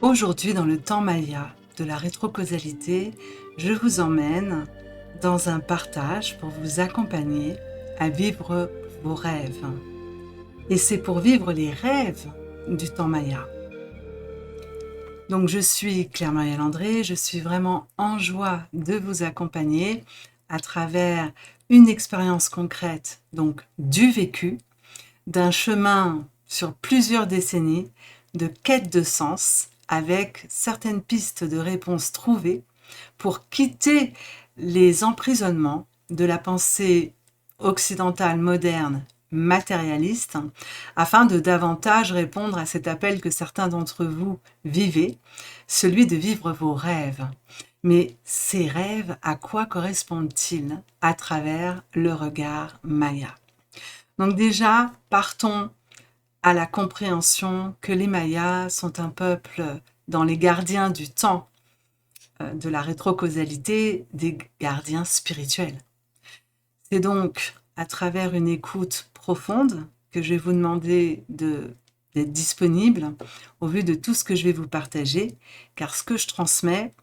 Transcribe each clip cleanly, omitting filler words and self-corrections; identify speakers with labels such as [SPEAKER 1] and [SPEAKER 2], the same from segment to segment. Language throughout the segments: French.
[SPEAKER 1] Aujourd'hui, dans le temps Maya de la rétrocausalité, je vous emmène dans un partage pour vous accompagner à vivre vos rêves. Et c'est pour vivre les rêves du temps Maya. Donc je suis Claire-Marie Landré, je suis vraiment en joie de vous accompagner à travers une expérience concrète, donc du vécu, d'un chemin sur plusieurs décennies de quête de sens avec certaines pistes de réponses trouvées pour quitter les emprisonnements de la pensée occidentale moderne matérialiste afin de davantage répondre à cet appel que certains d'entre vous vivez, celui de vivre vos rêves. Mais ces rêves, à quoi correspondent-ils à travers le regard Maya? Donc déjà, partons à la compréhension que les Mayas sont un peuple dans les gardiens du temps de la rétrocausalité, des gardiens spirituels. C'est donc à travers une écoute profonde que je vais vous demander d'être disponible au vu de tout ce que je vais vous partager, car ce que je transmets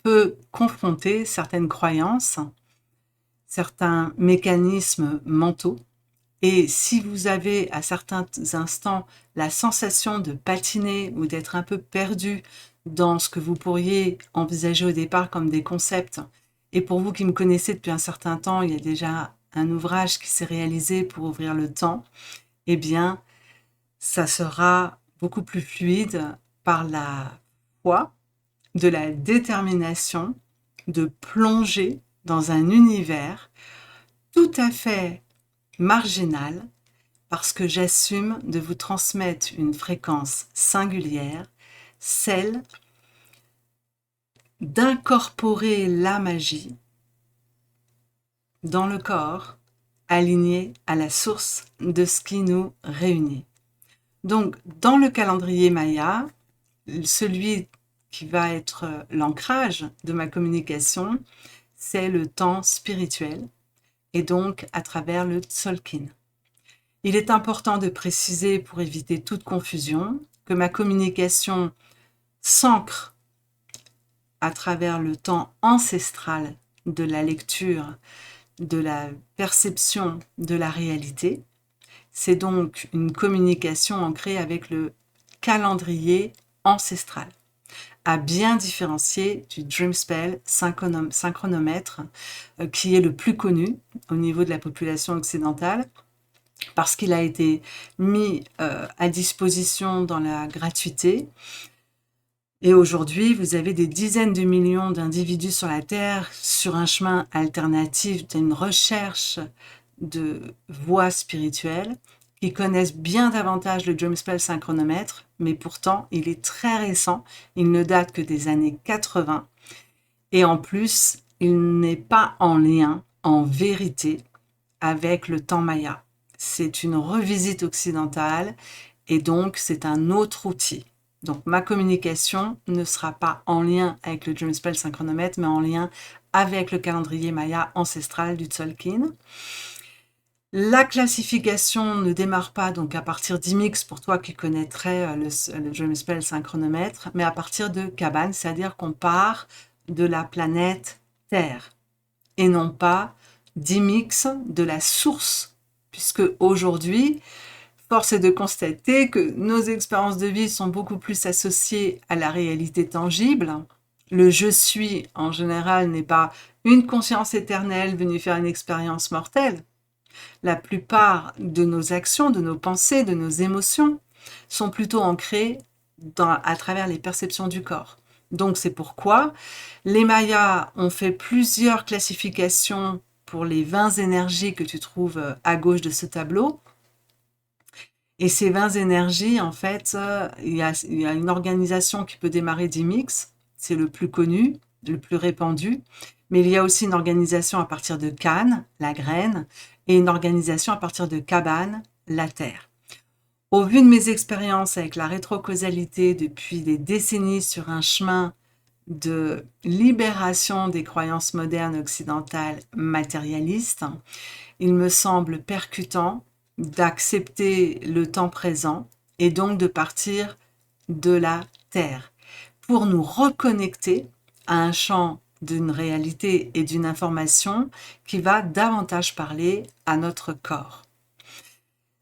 [SPEAKER 1] peut confronter certaines croyances, certains mécanismes mentaux. Et si vous avez à certains instants la sensation de patiner ou d'être un peu perdu dans ce que vous pourriez envisager au départ comme des concepts, et pour vous qui me connaissez depuis un certain temps, il y a déjà un ouvrage qui s'est réalisé pour ouvrir le temps, eh bien, ça sera beaucoup plus fluide par la foi, de la détermination, de plonger dans un univers tout à fait marginal, parce que j'assume de vous transmettre une fréquence singulière, celle d'incorporer la magie dans le corps, aligné à la source de ce qui nous réunit. Donc, dans le calendrier Maya, celui qui va être l'ancrage de ma communication, c'est le temps spirituel, et donc à travers le Tzolk'in. Il est important de préciser, pour éviter toute confusion, que ma communication s'ancre à travers le temps ancestral de la lecture, de la perception de la réalité. C'est donc une communication ancrée avec le calendrier ancestral, à bien différencier du Dream Spell synchronomètre, qui est le plus connu au niveau de la population occidentale, parce qu'il a été mis à disposition dans la gratuité. Et aujourd'hui, vous avez des dizaines de millions d'individus sur la Terre sur un chemin alternatif d'une recherche de voies spirituelles qui connaissent bien davantage le Dream Spell synchronomètre, mais pourtant, il est très récent, il ne date que des années 80, et en plus, il n'est pas en lien, en vérité, avec le temps Maya. C'est une revisite occidentale et donc c'est un autre outil. Donc ma communication ne sera pas en lien avec le Dream Spell synchronomètre, mais en lien avec le calendrier Maya ancestral du Tzolk'in. La classification ne démarre pas donc à partir d'Imix, pour toi qui connaîtrais le Dream Spell synchronomètre, mais à partir de Kaban, c'est-à-dire qu'on part de la planète Terre et non pas d'Imix, de la source, puisque aujourd'hui, force est de constater que nos expériences de vie sont beaucoup plus associées à la réalité tangible. Le je suis, en général, n'est pas une conscience éternelle venue faire une expérience mortelle. La plupart de nos actions, de nos pensées, de nos émotions sont plutôt ancrées à travers les perceptions du corps. Donc c'est pourquoi les Mayas ont fait plusieurs classifications pour les 20 énergies que tu trouves à gauche de ce tableau. Et ces 20 énergies, en fait, il y a une organisation qui peut démarrer d'Imix, c'est le plus connu, le plus répandu, mais il y a aussi une organisation à partir de Kan, la graine, et une organisation à partir de Kaban, la terre. Au vu de mes expériences avec la rétrocausalité depuis des décennies sur un chemin de libération des croyances modernes occidentales matérialistes, il me semble percutant d'accepter le temps présent et donc de partir de la Terre, pour nous reconnecter à un champ d'une réalité et d'une information qui va davantage parler à notre corps.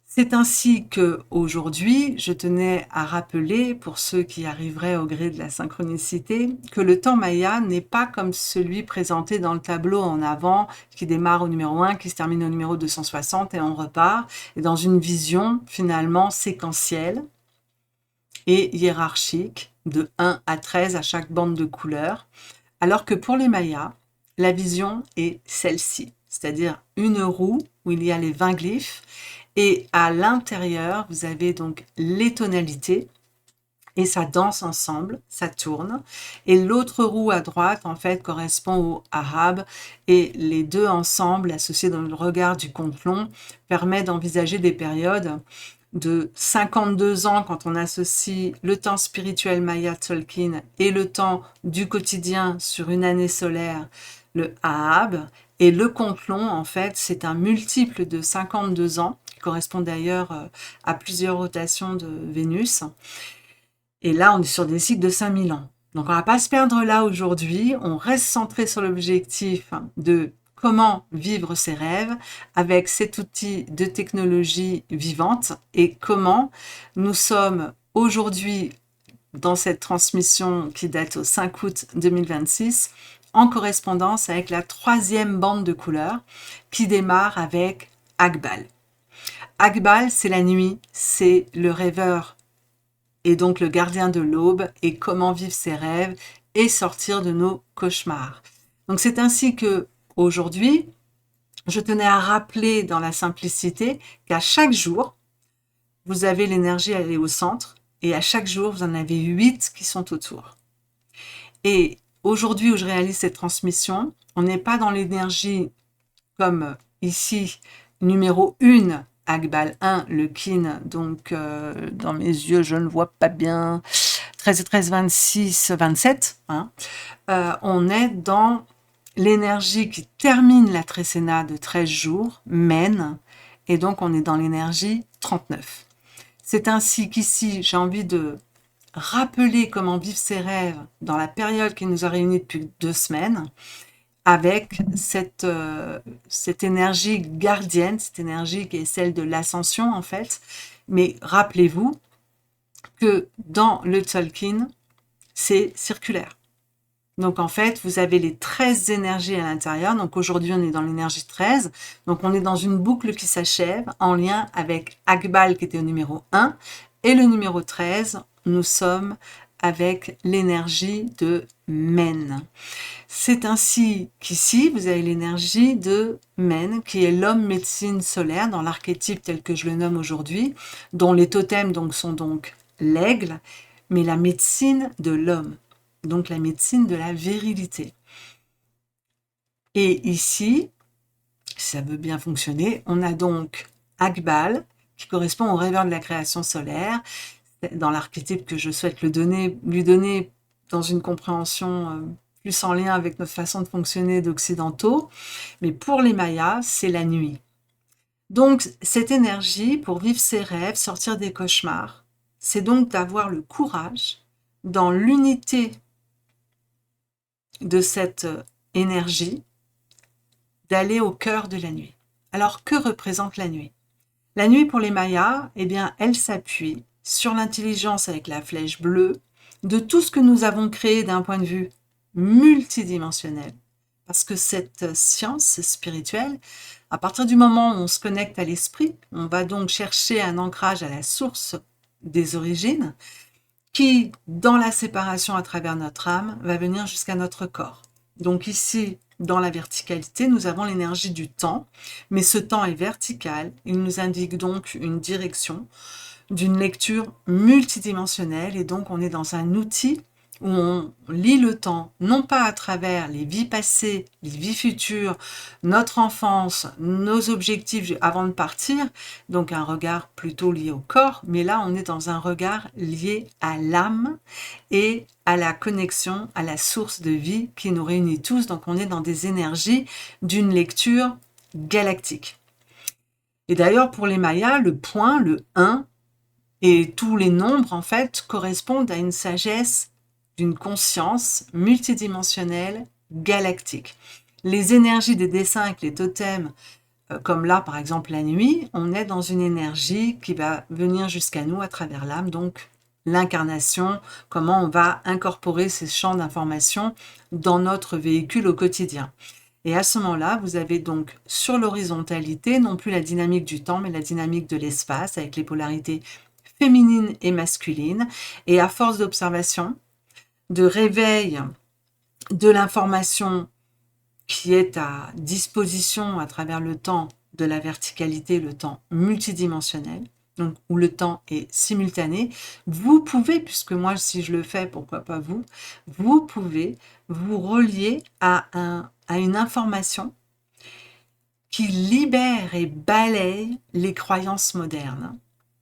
[SPEAKER 1] C'est ainsi que aujourd'hui, je tenais à rappeler, pour ceux qui arriveraient au gré de la synchronicité, que le temps Maya n'est pas comme celui présenté dans le tableau en avant, qui démarre au numéro 1, qui se termine au numéro 260 et on repart, et dans une vision finalement séquentielle et hiérarchique, de 1 à 13 à chaque bande de couleurs, alors que pour les Mayas, la vision est celle-ci, c'est-à-dire une roue où il y a les 20 glyphes, et à l'intérieur, vous avez donc les tonalités, et ça danse ensemble, ça tourne. Et l'autre roue à droite, en fait, correspond au Ahab, et les deux ensemble, associés dans le regard du complon, permet d'envisager des périodes de 52 ans quand on associe le temps spirituel Maya Tzolk'in et le temps du quotidien sur une année solaire, le Ahab, et le complon, en fait, c'est un multiple de 52 ans, qui correspond d'ailleurs à plusieurs rotations de Vénus. Et là, on est sur des cycles de 5000 ans. Donc, on ne va pas se perdre là aujourd'hui. On reste centré sur l'objectif de comment vivre ses rêves avec cet outil de technologie vivante et comment nous sommes aujourd'hui dans cette transmission qui date au 5 août 2026 en correspondance avec la 3e bande de couleurs qui démarre avec Akbal. Akbal, c'est la nuit, c'est le rêveur et donc le gardien de l'aube et comment vivre ses rêves et sortir de nos cauchemars. Donc c'est ainsi que aujourd'hui, je tenais à rappeler dans la simplicité qu'à chaque jour, vous avez l'énergie à aller au centre et à chaque jour, vous en avez 8 qui sont autour. Et aujourd'hui où je réalise cette transmission, on n'est pas dans l'énergie comme ici, numéro 1, Akbal 1, le kin, donc dans mes yeux, je ne vois pas bien, 13 et 13, 26, 27. Hein. On est dans l'énergie qui termine la trécéna de 13 jours, mène, et donc on est dans l'énergie 39. C'est ainsi qu'ici, j'ai envie de rappeler comment vivre ses rêves dans la période qui nous a réunis depuis 2 semaines, avec cette énergie gardienne, cette énergie qui est celle de l'ascension en fait. Mais rappelez-vous que dans le Tzolk'in, c'est circulaire. Donc en fait, vous avez les 13 énergies à l'intérieur. Donc aujourd'hui, on est dans l'énergie 13. Donc on est dans une boucle qui s'achève en lien avec Akbal qui était au numéro 1. Et le numéro 13, nous sommes avec l'énergie de Men. C'est ainsi qu'ici, vous avez l'énergie de Men, qui est l'homme médecine solaire dans l'archétype tel que je le nomme aujourd'hui, dont les totems donc, sont donc l'aigle, mais la médecine de l'homme, donc la médecine de la virilité. Et ici, si ça veut bien fonctionner, on a donc Akbal, qui correspond au rêveur de la création solaire, dans l'archétype que je souhaite lui donner dans une compréhension plus en lien avec notre façon de fonctionner d'occidentaux. Mais pour les Mayas, c'est la nuit. Donc, cette énergie, pour vivre ses rêves, sortir des cauchemars, c'est donc d'avoir le courage, dans l'unité de cette énergie, d'aller au cœur de la nuit. Alors, que représente la nuit? La nuit, pour les Mayas, eh bien, elle s'appuie sur l'intelligence avec la flèche bleue de tout ce que nous avons créé d'un point de vue multidimensionnel. Parce que cette science spirituelle, à partir du moment où on se connecte à l'esprit, on va donc chercher un ancrage à la source des origines, qui, dans la séparation à travers notre âme, va venir jusqu'à notre corps. Donc ici, dans la verticalité, nous avons l'énergie du temps, mais ce temps est vertical, il nous indique donc une direction d'une lecture multidimensionnelle, et donc on est dans un outil où on lit le temps, non pas à travers les vies passées, les vies futures, notre enfance, nos objectifs avant de partir, donc un regard plutôt lié au corps, mais là on est dans un regard lié à l'âme et à la connexion, à la source de vie qui nous réunit tous, donc on est dans des énergies d'une lecture galactique. Et d'ailleurs pour les Mayas, le point, le 1, Et tous les nombres, en fait, correspondent à une sagesse d'une conscience multidimensionnelle galactique. Les énergies des dessins avec les totems, comme là, par exemple, la nuit, on est dans une énergie qui va venir jusqu'à nous à travers l'âme, donc l'incarnation, comment on va incorporer ces champs d'information dans notre véhicule au quotidien. Et à ce moment-là, vous avez donc sur l'horizontalité, non plus la dynamique du temps, mais la dynamique de l'espace, avec les polarités féminines et masculines. Et à force d'observation, de réveil de l'information qui est à disposition à travers le temps de la verticalité, le temps multidimensionnel, donc où le temps est simultané, vous pouvez, puisque moi si je le fais, pourquoi pas vous, vous pouvez vous relier à une information qui libère et balaye les croyances modernes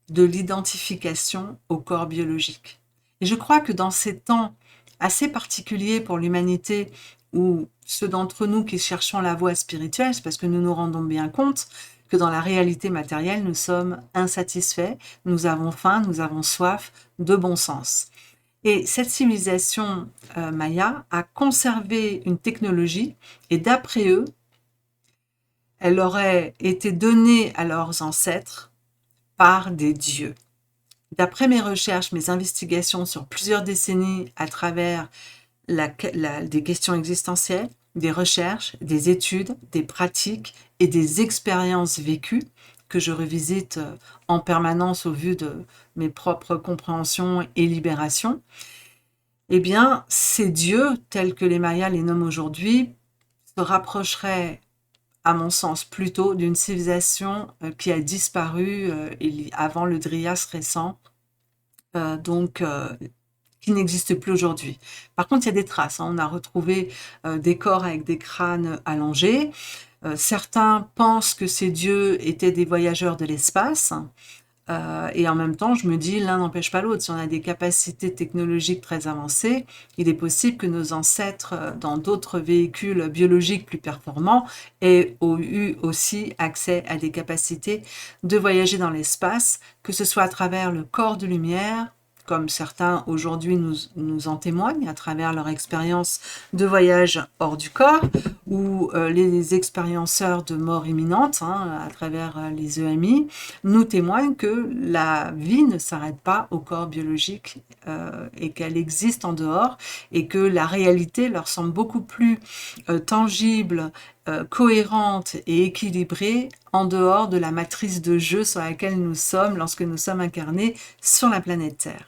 [SPEAKER 1] de l'identification au corps biologique. Et je crois que dans ces temps assez particuliers pour l'humanité, où ceux d'entre nous qui cherchons la voie spirituelle, c'est parce que nous nous rendons bien compte que dans la réalité matérielle, nous sommes insatisfaits, nous avons faim, nous avons soif de bon sens. Et cette civilisation maya a conservé une technologie, et d'après eux, elle aurait été donnée à leurs ancêtres par des dieux. D'après mes recherches, mes investigations sur plusieurs décennies à travers des questions existentielles, des recherches, des études, des pratiques et des expériences vécues que je revisite en permanence au vu de mes propres compréhensions et libérations, eh bien, ces dieux, tels que les Mayas les nomment aujourd'hui, se rapprocheraient, à mon sens, plutôt d'une civilisation qui a disparu avant le Dryas récent, qui n'existe plus aujourd'hui. Par contre, il y a des traces. On a retrouvé des corps avec des crânes allongés. Certains pensent que ces dieux étaient des voyageurs de l'espace. Et en même temps, je me dis, l'un n'empêche pas l'autre. Si on a des capacités technologiques très avancées, il est possible que nos ancêtres, dans d'autres véhicules biologiques plus performants, aient eu aussi accès à des capacités de voyager dans l'espace, que ce soit à travers le corps de lumière, comme certains aujourd'hui nous en témoignent à travers leur expérience de voyage hors du corps, ou les expérienceurs de mort imminente, à travers les EMI, nous témoignent que la vie ne s'arrête pas au corps biologique et qu'elle existe en dehors, et que la réalité leur semble beaucoup plus tangible, cohérente et équilibrée en dehors de la matrice de jeu sur laquelle nous sommes lorsque nous sommes incarnés sur la planète Terre.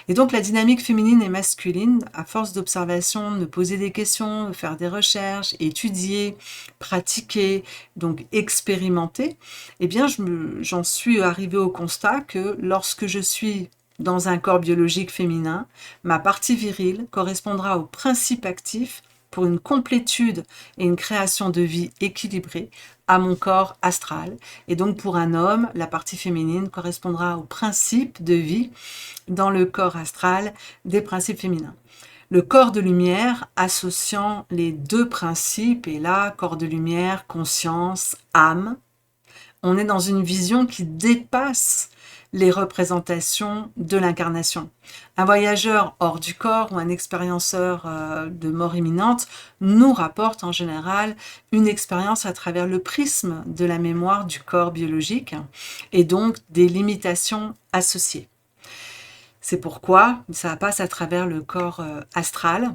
[SPEAKER 1] Et donc la dynamique féminine et masculine, à force d'observation, de poser des questions, de faire des recherches, étudier, pratiquer, donc expérimenter, eh bien j'en suis arrivée au constat que lorsque je suis dans un corps biologique féminin, ma partie virile correspondra au principe actif pour une complétude et une création de vie équilibrée à mon corps astral. Et donc pour un homme, la partie féminine correspondra au principe de vie dans le corps astral des principes féminins. Le corps de lumière associant les deux principes, et là, corps de lumière, conscience, âme, on est dans une vision qui dépasse les représentations de l'incarnation. Un voyageur hors du corps ou un expérienceur de mort imminente nous rapporte en général une expérience à travers le prisme de la mémoire du corps biologique et donc des limitations associées. C'est pourquoi ça passe à travers le corps astral,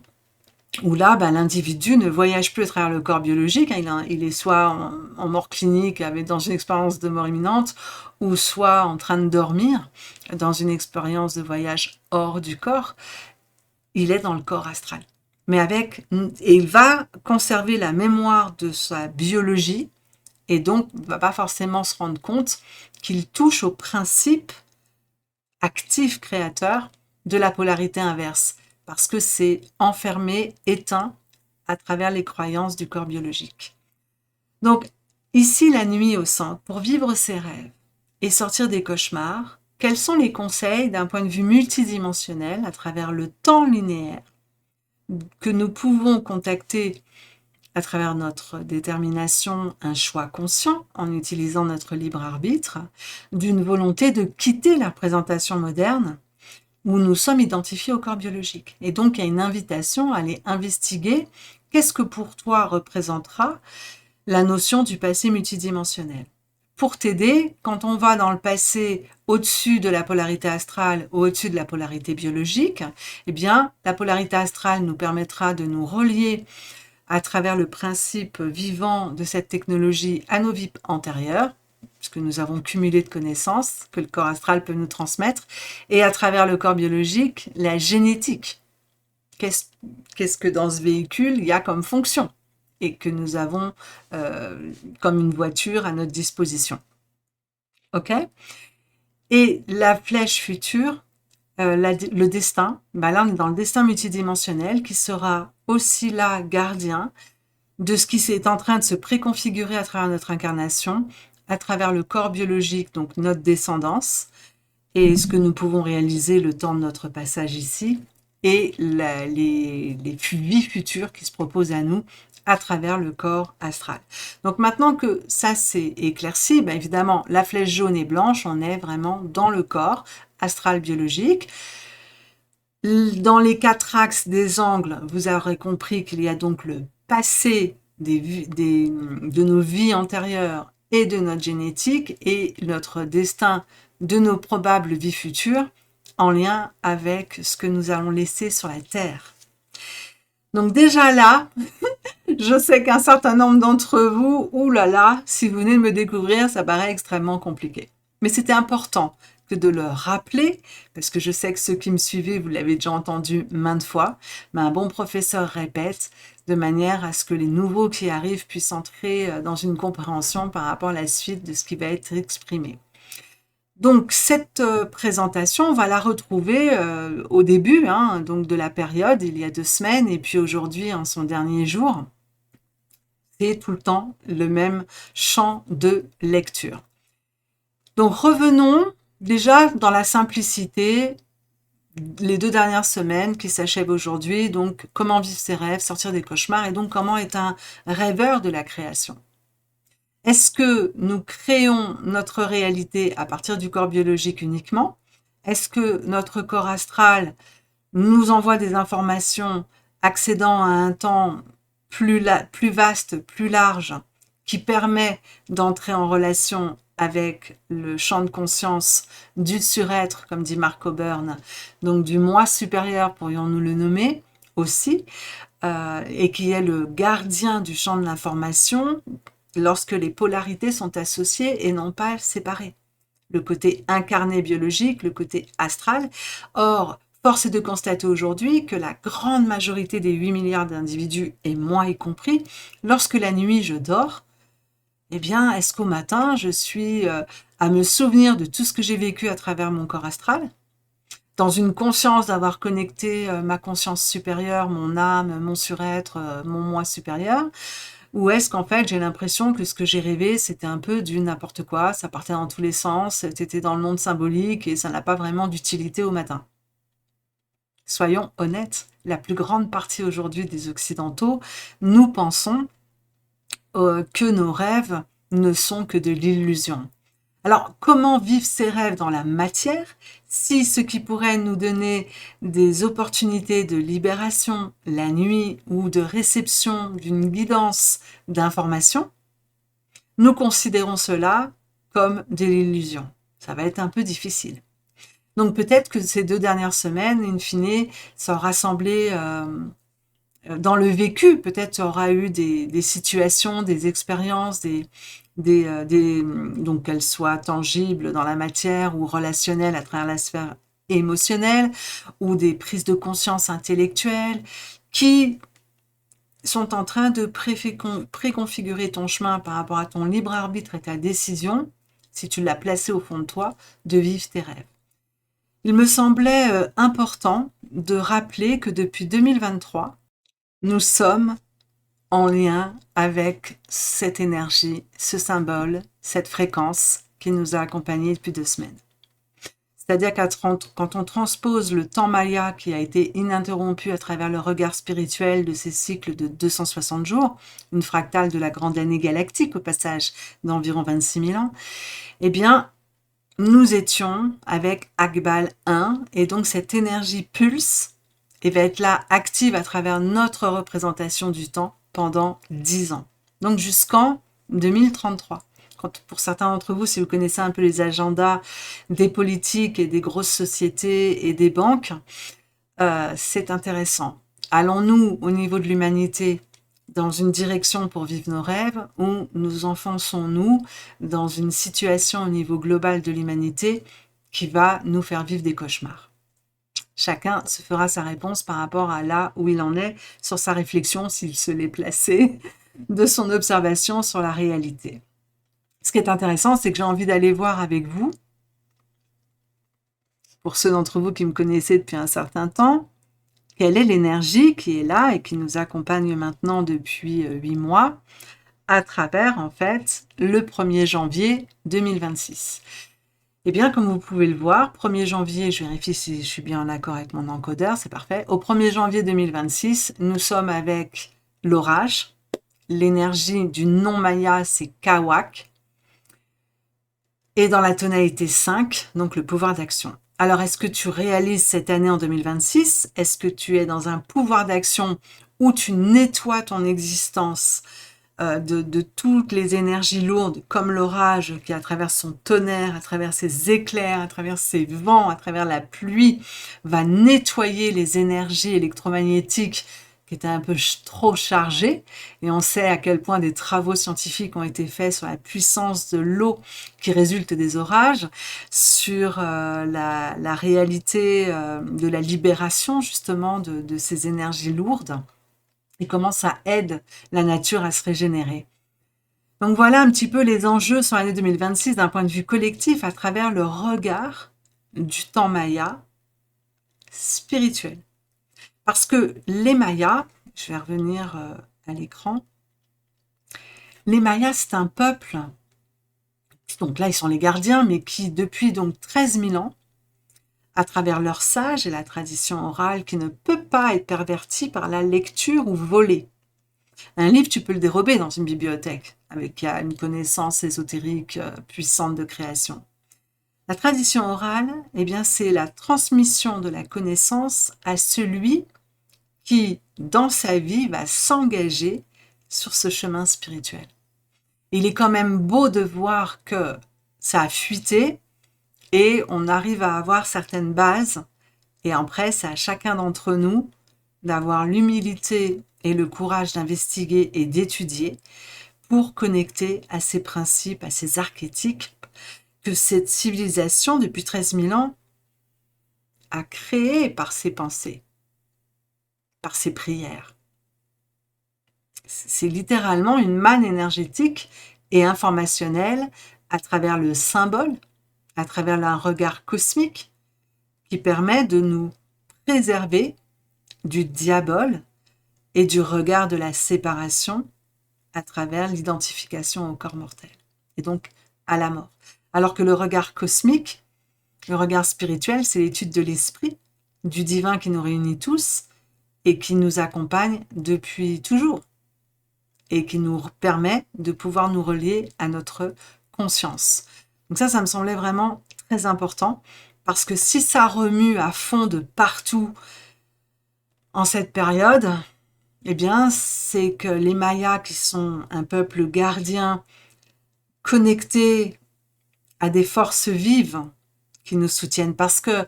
[SPEAKER 1] où là, l'individu ne voyage plus à travers le corps biologique, il est soit en mort clinique, dans une expérience de mort imminente, ou soit en train de dormir, dans une expérience de voyage hors du corps, il est dans le corps astral. Et il va conserver la mémoire de sa biologie, et donc ne va pas forcément se rendre compte qu'il touche au principe actif créateur de la polarité inverse, parce que c'est enfermé, éteint à travers les croyances du corps biologique. Donc, ici, la nuit au centre, pour vivre ses rêves et sortir des cauchemars, quels sont les conseils d'un point de vue multidimensionnel à travers le temps linéaire que nous pouvons contacter à travers notre détermination, un choix conscient en utilisant notre libre arbitre, d'une volonté de quitter la représentation moderne où nous sommes identifiés au corps biologique. Et donc, il y a une invitation à aller investiguer qu'est-ce que pour toi représentera la notion du passé multidimensionnel. Pour t'aider, quand on va dans le passé au-dessus de la polarité astrale ou au-dessus de la polarité biologique, eh bien, la polarité astrale nous permettra de nous relier à travers le principe vivant de cette technologie à nos vies antérieures, puisque nous avons cumulé de connaissances que le corps astral peut nous transmettre, et à travers le corps biologique, la génétique. Qu'est-ce que dans ce véhicule il y a comme fonction et que nous avons comme une voiture à notre disposition. OK? Et la flèche future, le destin, ben là on est dans le destin multidimensionnel qui sera aussi là gardien de ce qui est en train de se préconfigurer à travers notre incarnation, à travers le corps biologique, donc notre descendance, et ce que nous pouvons réaliser le temps de notre passage ici, et les vies futures qui se proposent à nous à travers le corps astral. Donc maintenant que ça c'est éclairci, ben évidemment la flèche jaune et blanche, on est vraiment dans le corps astral biologique. Dans les 4 axes des angles, vous aurez compris qu'il y a donc le passé de nos vies antérieures et de notre génétique et notre destin de nos probables vies futures en lien avec ce que nous allons laisser sur la Terre. Donc déjà là, je sais qu'un certain nombre d'entre vous, oulala, si vous venez de me découvrir, ça paraît extrêmement compliqué. Mais c'était important que de le rappeler, parce que je sais que ceux qui me suivez, vous l'avez déjà entendu maintes fois, mais un bon professeur répète de manière à ce que les nouveaux qui arrivent puissent entrer dans une compréhension par rapport à la suite de ce qui va être exprimé. Donc cette présentation, on va la retrouver au début donc de la période, il y a 2 semaines, et puis aujourd'hui, en son dernier jour. C'est tout le temps le même champ de lecture. Donc revenons déjà dans la simplicité, les 2 dernières semaines qui s'achèvent aujourd'hui, donc comment vivre ses rêves, sortir des cauchemars, et donc comment être un rêveur de la création. Est-ce que nous créons notre réalité à partir du corps biologique uniquement? Est-ce que notre corps astral nous envoie des informations accédant à un temps plus vaste, plus large, qui permet d'entrer en relation avec le champ de conscience du surêtre, comme dit Mark Coburn, donc du moi supérieur, pourrions-nous le nommer aussi, et qui est le gardien du champ de l'information lorsque les polarités sont associées et non pas séparées. Le côté incarné biologique, le côté astral. Or, force est de constater aujourd'hui que la grande majorité des 8 milliards d'individus, et moi y compris, lorsque la nuit je dors, eh bien, est-ce qu'au matin, je suis à me souvenir de tout ce que j'ai vécu à travers mon corps astral, dans une conscience d'avoir connecté ma conscience supérieure, mon âme, mon surêtre, mon moi supérieur, ou est-ce qu'en fait, j'ai l'impression que ce que j'ai rêvé, c'était un peu du n'importe quoi, ça partait dans tous les sens, c'était dans le monde symbolique et ça n'a pas vraiment d'utilité au matin. Soyons honnêtes, la plus grande partie aujourd'hui des Occidentaux, nous pensons que nos rêves ne sont que de l'illusion. Alors, comment vivre ces rêves dans la matière si ce qui pourrait nous donner des opportunités de libération la nuit ou de réception d'une guidance d'information, nous considérons cela comme de l'illusion. Ça va être un peu difficile. Donc peut-être que ces 2 dernières semaines, in fine, ça aura semblé dans le vécu, peut-être il y aura eu des situations, des expériences, donc qu'elles soient tangibles dans la matière ou relationnelles à travers la sphère émotionnelle, ou des prises de conscience intellectuelles qui sont en train de préconfigurer ton chemin par rapport à ton libre arbitre et ta décision, si tu l'as placé au fond de toi, de vivre tes rêves. Il me semblait important de rappeler que depuis 2023, nous sommes en lien avec cette énergie, ce symbole, cette fréquence qui nous a accompagnés depuis 2 semaines. C'est-à-dire quand on transpose le temps maya qui a été ininterrompu à travers le regard spirituel de ces cycles de 260 jours, une fractale de la grande année galactique au passage d'environ 26 000 ans, eh bien, nous étions avec Akbal 1, et donc cette énergie pulse et va être là active à travers notre représentation du temps pendant 10 ans. Donc jusqu'en 2033. Pour certains d'entre vous, si vous connaissez un peu les agendas des politiques et des grosses sociétés et des banques, c'est intéressant. Allons-nous au niveau de l'humanité dans une direction pour vivre nos rêves, ou nous enfonçons-nous dans une situation au niveau global de l'humanité qui va nous faire vivre des cauchemars? Chacun se fera sa réponse par rapport à là où il en est sur sa réflexion, s'il se l'est placé, de son observation sur la réalité. Ce qui est intéressant, c'est que j'ai envie d'aller voir avec vous, pour ceux d'entre vous qui me connaissez depuis un certain temps, quelle est l'énergie qui est là et qui nous accompagne maintenant depuis 8 mois à travers, en fait, le 1er janvier 2026. Eh bien, comme vous pouvez le voir, 1er janvier, je vérifie si je suis bien en accord avec mon encodeur, c'est parfait. Au 1er janvier 2026, nous sommes avec l'orage. L'énergie du non-maya, c'est Kawak. Et dans la tonalité 5, donc le pouvoir d'action. Alors, est-ce que tu réalises cette année en 2026? Est-ce que tu es dans un pouvoir d'action où tu nettoies ton existence de toutes les énergies lourdes, comme l'orage qui, à travers son tonnerre, à travers ses éclairs, à travers ses vents, à travers la pluie, va nettoyer les énergies électromagnétiques qui étaient un peu trop chargées. Et on sait à quel point des travaux scientifiques ont été faits sur la puissance de l'eau qui résulte des orages, sur la réalité de la libération justement de ces énergies lourdes, et comment ça aide la nature à se régénérer. Donc voilà un petit peu les enjeux sur l'année 2026 d'un point de vue collectif à travers le regard du temps maya spirituel. Parce que les Mayas, je vais revenir à l'écran, les Mayas c'est un peuple, donc là ils sont les gardiens, mais qui depuis donc 13 000 ans, à travers leurs sages et la tradition orale qui ne peut pas être pervertie par la lecture ou volée. Un livre, tu peux le dérober dans une bibliothèque, avec une connaissance ésotérique puissante de création. La tradition orale, eh bien, c'est la transmission de la connaissance à celui qui, dans sa vie, va s'engager sur ce chemin spirituel. Il est quand même beau de voir que ça a fuité et on arrive à avoir certaines bases. Et après, c'est à chacun d'entre nous d'avoir l'humilité et le courage d'investiguer et d'étudier pour connecter à ces principes, à ces archétypes que cette civilisation, depuis 13 000 ans, a créés par ses pensées, par ses prières. C'est littéralement une manne énergétique et informationnelle à travers le symbole, à travers un regard cosmique qui permet de nous préserver du diable et du regard de la séparation à travers l'identification au corps mortel et donc à la mort. Alors que le regard cosmique, le regard spirituel, c'est l'étude de l'esprit, du divin qui nous réunit tous et qui nous accompagne depuis toujours et qui nous permet de pouvoir nous relier à notre conscience. Donc ça me semblait vraiment très important parce que si ça remue à fond de partout en cette période, eh bien, c'est que les Mayas, qui sont un peuple gardien, connecté à des forces vives qui nous soutiennent. Parce que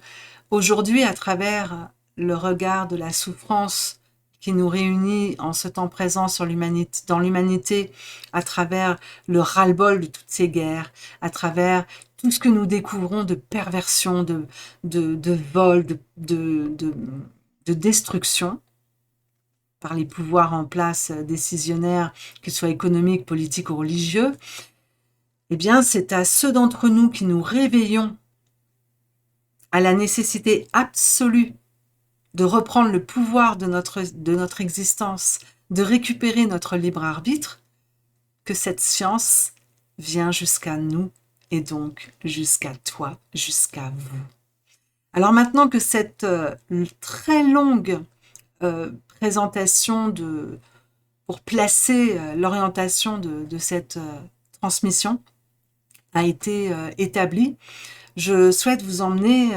[SPEAKER 1] aujourd'hui, à travers le regard de la souffrance qui nous réunit en ce temps présent dans l'humanité, à travers le ras-le-bol de toutes ces guerres, à travers tout ce que nous découvrons de perversion, de vol, de destruction, par les pouvoirs en place décisionnaires, qu'ils soient économiques, politiques ou religieux, eh bien, c'est à ceux d'entre nous qui nous réveillons à la nécessité absolue de reprendre le pouvoir de notre existence, de récupérer notre libre arbitre, que cette science vient jusqu'à nous et donc jusqu'à toi, jusqu'à vous. Alors maintenant que cette très longue présentation pour placer l'orientation de cette transmission a été établie, je souhaite vous emmener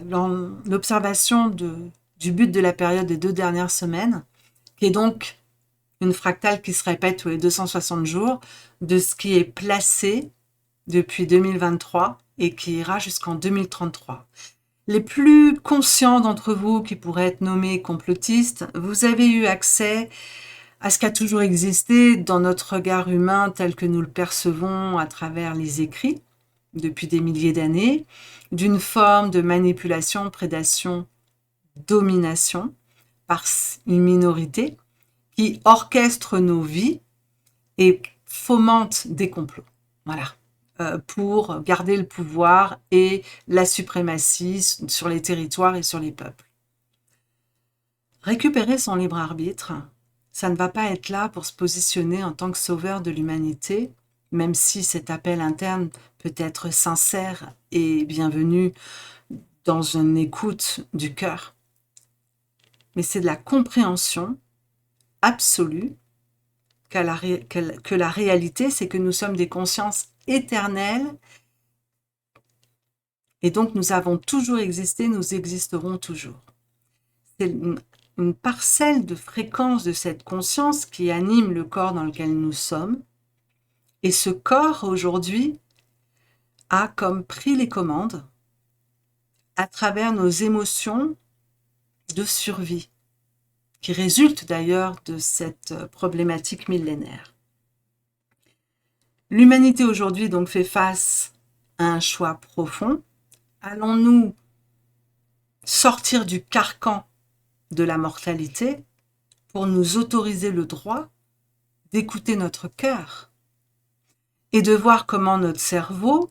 [SPEAKER 1] dans l'observation du but de la période des 2 dernières semaines, qui est donc une fractale qui se répète tous les 260 jours, de ce qui est placé depuis 2023 et qui ira jusqu'en 2033. Les plus conscients d'entre vous qui pourraient être nommés complotistes, vous avez eu accès à ce qui a toujours existé dans notre regard humain tel que nous le percevons à travers les écrits depuis des milliers d'années, d'une forme de manipulation, prédation, domination par une minorité qui orchestre nos vies et fomente des complots. Voilà. Pour garder le pouvoir et la suprématie sur les territoires et sur les peuples. Récupérer son libre arbitre, ça ne va pas être là pour se positionner en tant que sauveur de l'humanité, même si cet appel interne peut être sincère et bienvenu dans une écoute du cœur. Mais c'est de la compréhension absolue que la réalité, c'est que nous sommes des consciences éternelles et donc nous avons toujours existé, nous existerons toujours. C'est une parcelle de fréquence de cette conscience qui anime le corps dans lequel nous sommes. Et ce corps, aujourd'hui, a comme pris les commandes à travers nos émotions de survie, qui résultent d'ailleurs de cette problématique millénaire. L'humanité aujourd'hui donc fait face à un choix profond. Allons-nous sortir du carcan de la mortalité pour nous autoriser le droit d'écouter notre cœur et de voir comment notre cerveau,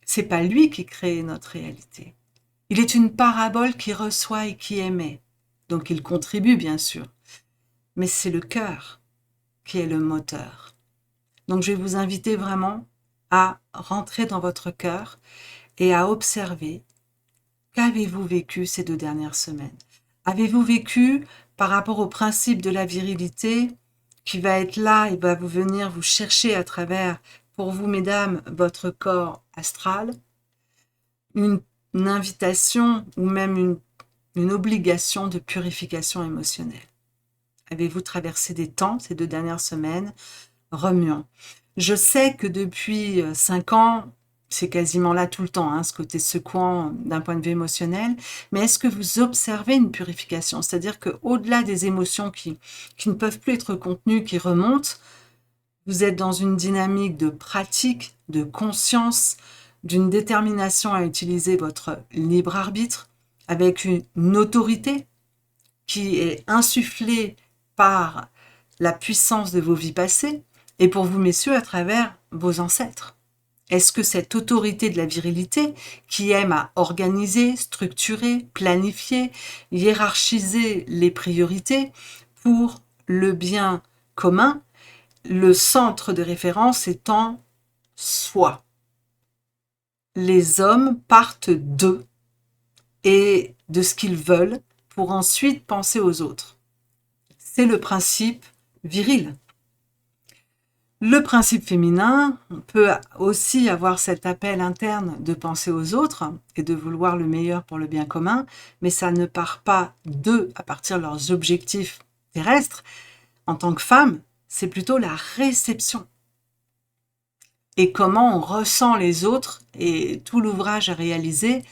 [SPEAKER 1] c'est pas lui qui crée notre réalité. Il est une parabole qui reçoit et qui émet. Donc il contribue bien sûr. Mais c'est le cœur qui est le moteur. Donc je vais vous inviter vraiment à rentrer dans votre cœur et à observer qu'avez-vous vécu ces 2 dernières semaines. Avez-vous vécu par rapport au principe de la virilité qui va être là et va vous venir vous chercher à travers, pour vous mesdames, votre corps astral, une invitation ou même une obligation de purification émotionnelle? Avez-vous traversé des temps ces 2 dernières semaines remuants? Je sais que depuis 5 ans, c'est quasiment là tout le temps, ce côté secouant d'un point de vue émotionnel, mais est-ce que vous observez une purification? C'est-à-dire qu'au-delà des émotions qui ne peuvent plus être contenues, qui remontent, vous êtes dans une dynamique de pratique, de conscience, d'une détermination à utiliser votre libre arbitre avec une autorité qui est insufflée par la puissance de vos vies passées et pour vous, messieurs, à travers vos ancêtres. Est-ce que cette autorité de la virilité qui aime à organiser, structurer, planifier, hiérarchiser les priorités pour le bien commun, le centre de référence étant soi? Les hommes partent d'eux et de ce qu'ils veulent pour ensuite penser aux autres. C'est le principe viril. Le principe féminin peut aussi avoir cet appel interne de penser aux autres et de vouloir le meilleur pour le bien commun, mais ça ne part pas d'eux à partir de leurs objectifs terrestres. En tant que femme, c'est plutôt la réception. Et comment on ressent les autres et tout l'ouvrage à réaliser,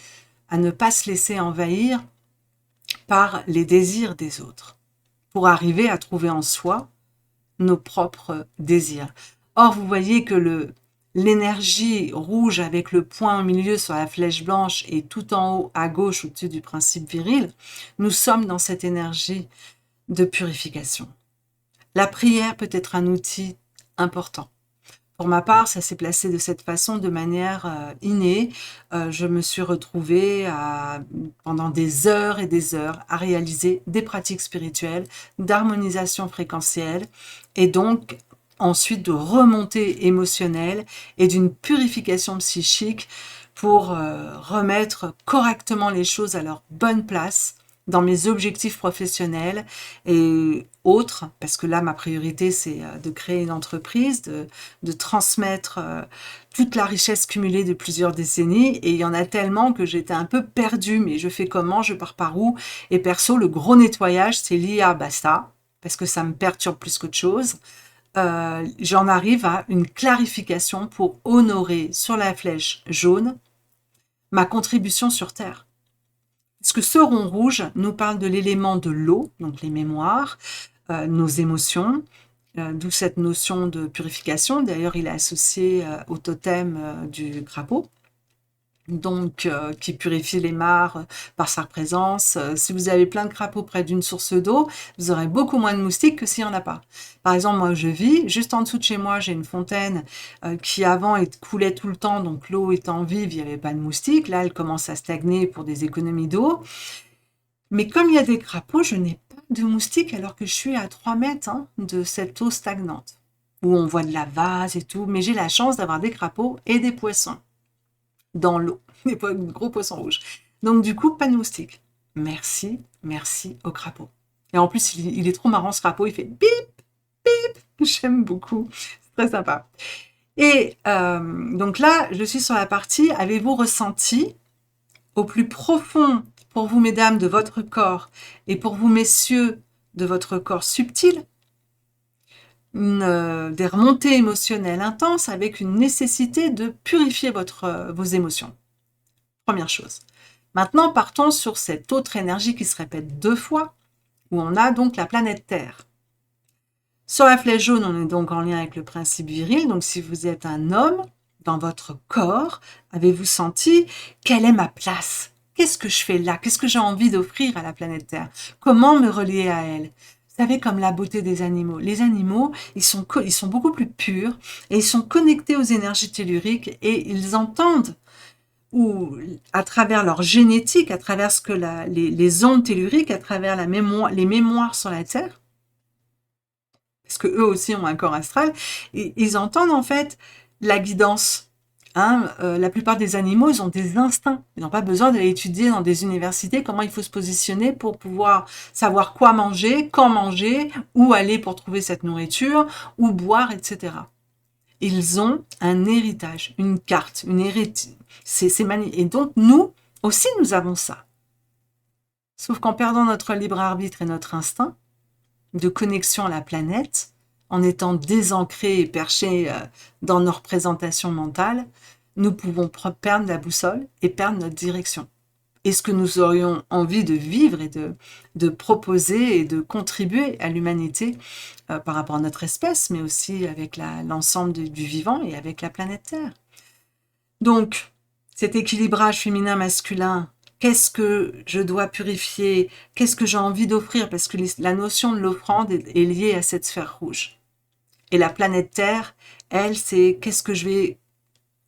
[SPEAKER 1] à ne pas se laisser envahir par les désirs des autres, pour arriver à trouver en soi nos propres désirs. Or, vous voyez que l'énergie rouge avec le point au milieu sur la flèche blanche et tout en haut à gauche au-dessus du principe viril, nous sommes dans cette énergie de purification. La prière peut être un outil important. Pour ma part, ça s'est placé de cette façon, de manière innée. Je me suis retrouvée pendant des heures et des heures à réaliser des pratiques spirituelles, d'harmonisation fréquentielle et donc ensuite de remontée émotionnelle et d'une purification psychique pour remettre correctement les choses à leur bonne place dans mes objectifs professionnels et autres, parce que là, ma priorité, c'est de créer une entreprise, de transmettre toute la richesse cumulée de plusieurs décennies, et il y en a tellement que j'étais un peu perdue, mais je fais comment, je pars par où? Et perso, le gros nettoyage, c'est l'IA basta, parce que ça me perturbe plus qu'autre chose. J'en arrive à une clarification pour honorer sur la flèche jaune ma contribution sur Terre. Parce que ce rond rouge nous parle de l'élément de l'eau, donc les mémoires, nos émotions, d'où cette notion de purification. D'ailleurs, il est associé au totem du crapaud, donc qui purifie les mares par sa présence. Si vous avez plein de crapauds près d'une source d'eau, vous aurez beaucoup moins de moustiques que s'il n'y en a pas. Par exemple, moi je vis, juste en dessous de chez moi, j'ai une fontaine qui avant coulait tout le temps, donc l'eau étant vive, il n'y avait pas de moustiques. Là, elle commence à stagner pour des économies d'eau. Mais comme il y a des crapauds, je n'ai pas de moustiques alors que je suis à 3 mètres de cette eau stagnante, où on voit de la vase et tout, mais j'ai la chance d'avoir des crapauds et des poissons dans l'eau, des gros poissons rouges. Donc du coup, pas de moustiques. Merci, merci au crapaud. Et en plus, il est trop marrant ce crapaud, il fait bip, bip, j'aime beaucoup, c'est très sympa. Et donc là, je suis sur la partie, avez-vous ressenti au plus profond pour vous, mesdames, de votre corps et pour vous, messieurs, de votre corps subtil, des remontées émotionnelles intenses avec une nécessité de purifier vos émotions. Première chose. Maintenant, partons sur cette autre énergie qui se répète 2 fois, où on a donc la planète Terre. Sur la flèche jaune, on est donc en lien avec le principe viril. Donc, si vous êtes un homme, dans votre corps, avez-vous senti quelle est ma place? Qu'est-ce que je fais là? Qu'est-ce que j'ai envie d'offrir à la planète Terre? Comment me relier à elle? Vous savez, comme la beauté des animaux. Les animaux, ils sont beaucoup plus purs et ils sont connectés aux énergies telluriques et ils entendent ou à travers leur génétique, à travers ce que les ondes telluriques, à travers les mémoires sur la Terre, parce que eux aussi ont un corps astral, et ils entendent en fait la guidance. La plupart des animaux, ils ont des instincts. Ils n'ont pas besoin d'aller étudier dans des universités comment il faut se positionner pour pouvoir savoir quoi manger, quand manger, où aller pour trouver cette nourriture, où boire, etc. Ils ont un héritage, une carte, une hérédité. Et donc, nous aussi, nous avons ça. Sauf qu'en perdant notre libre arbitre et notre instinct de connexion à la planète, en étant désancrés et perchés dans nos représentations mentales, nous pouvons perdre la boussole et perdre notre direction. Et ce que nous aurions envie de vivre et de proposer et de contribuer à l'humanité par rapport à notre espèce, mais aussi avec l'ensemble du vivant et avec la planète Terre. Donc, cet équilibrage féminin-masculin, qu'est-ce que je dois purifier? Qu'est-ce que j'ai envie d'offrir? Parce que la notion de l'offrande est liée à cette sphère rouge. Et la planète Terre, elle, c'est qu'est-ce que je vais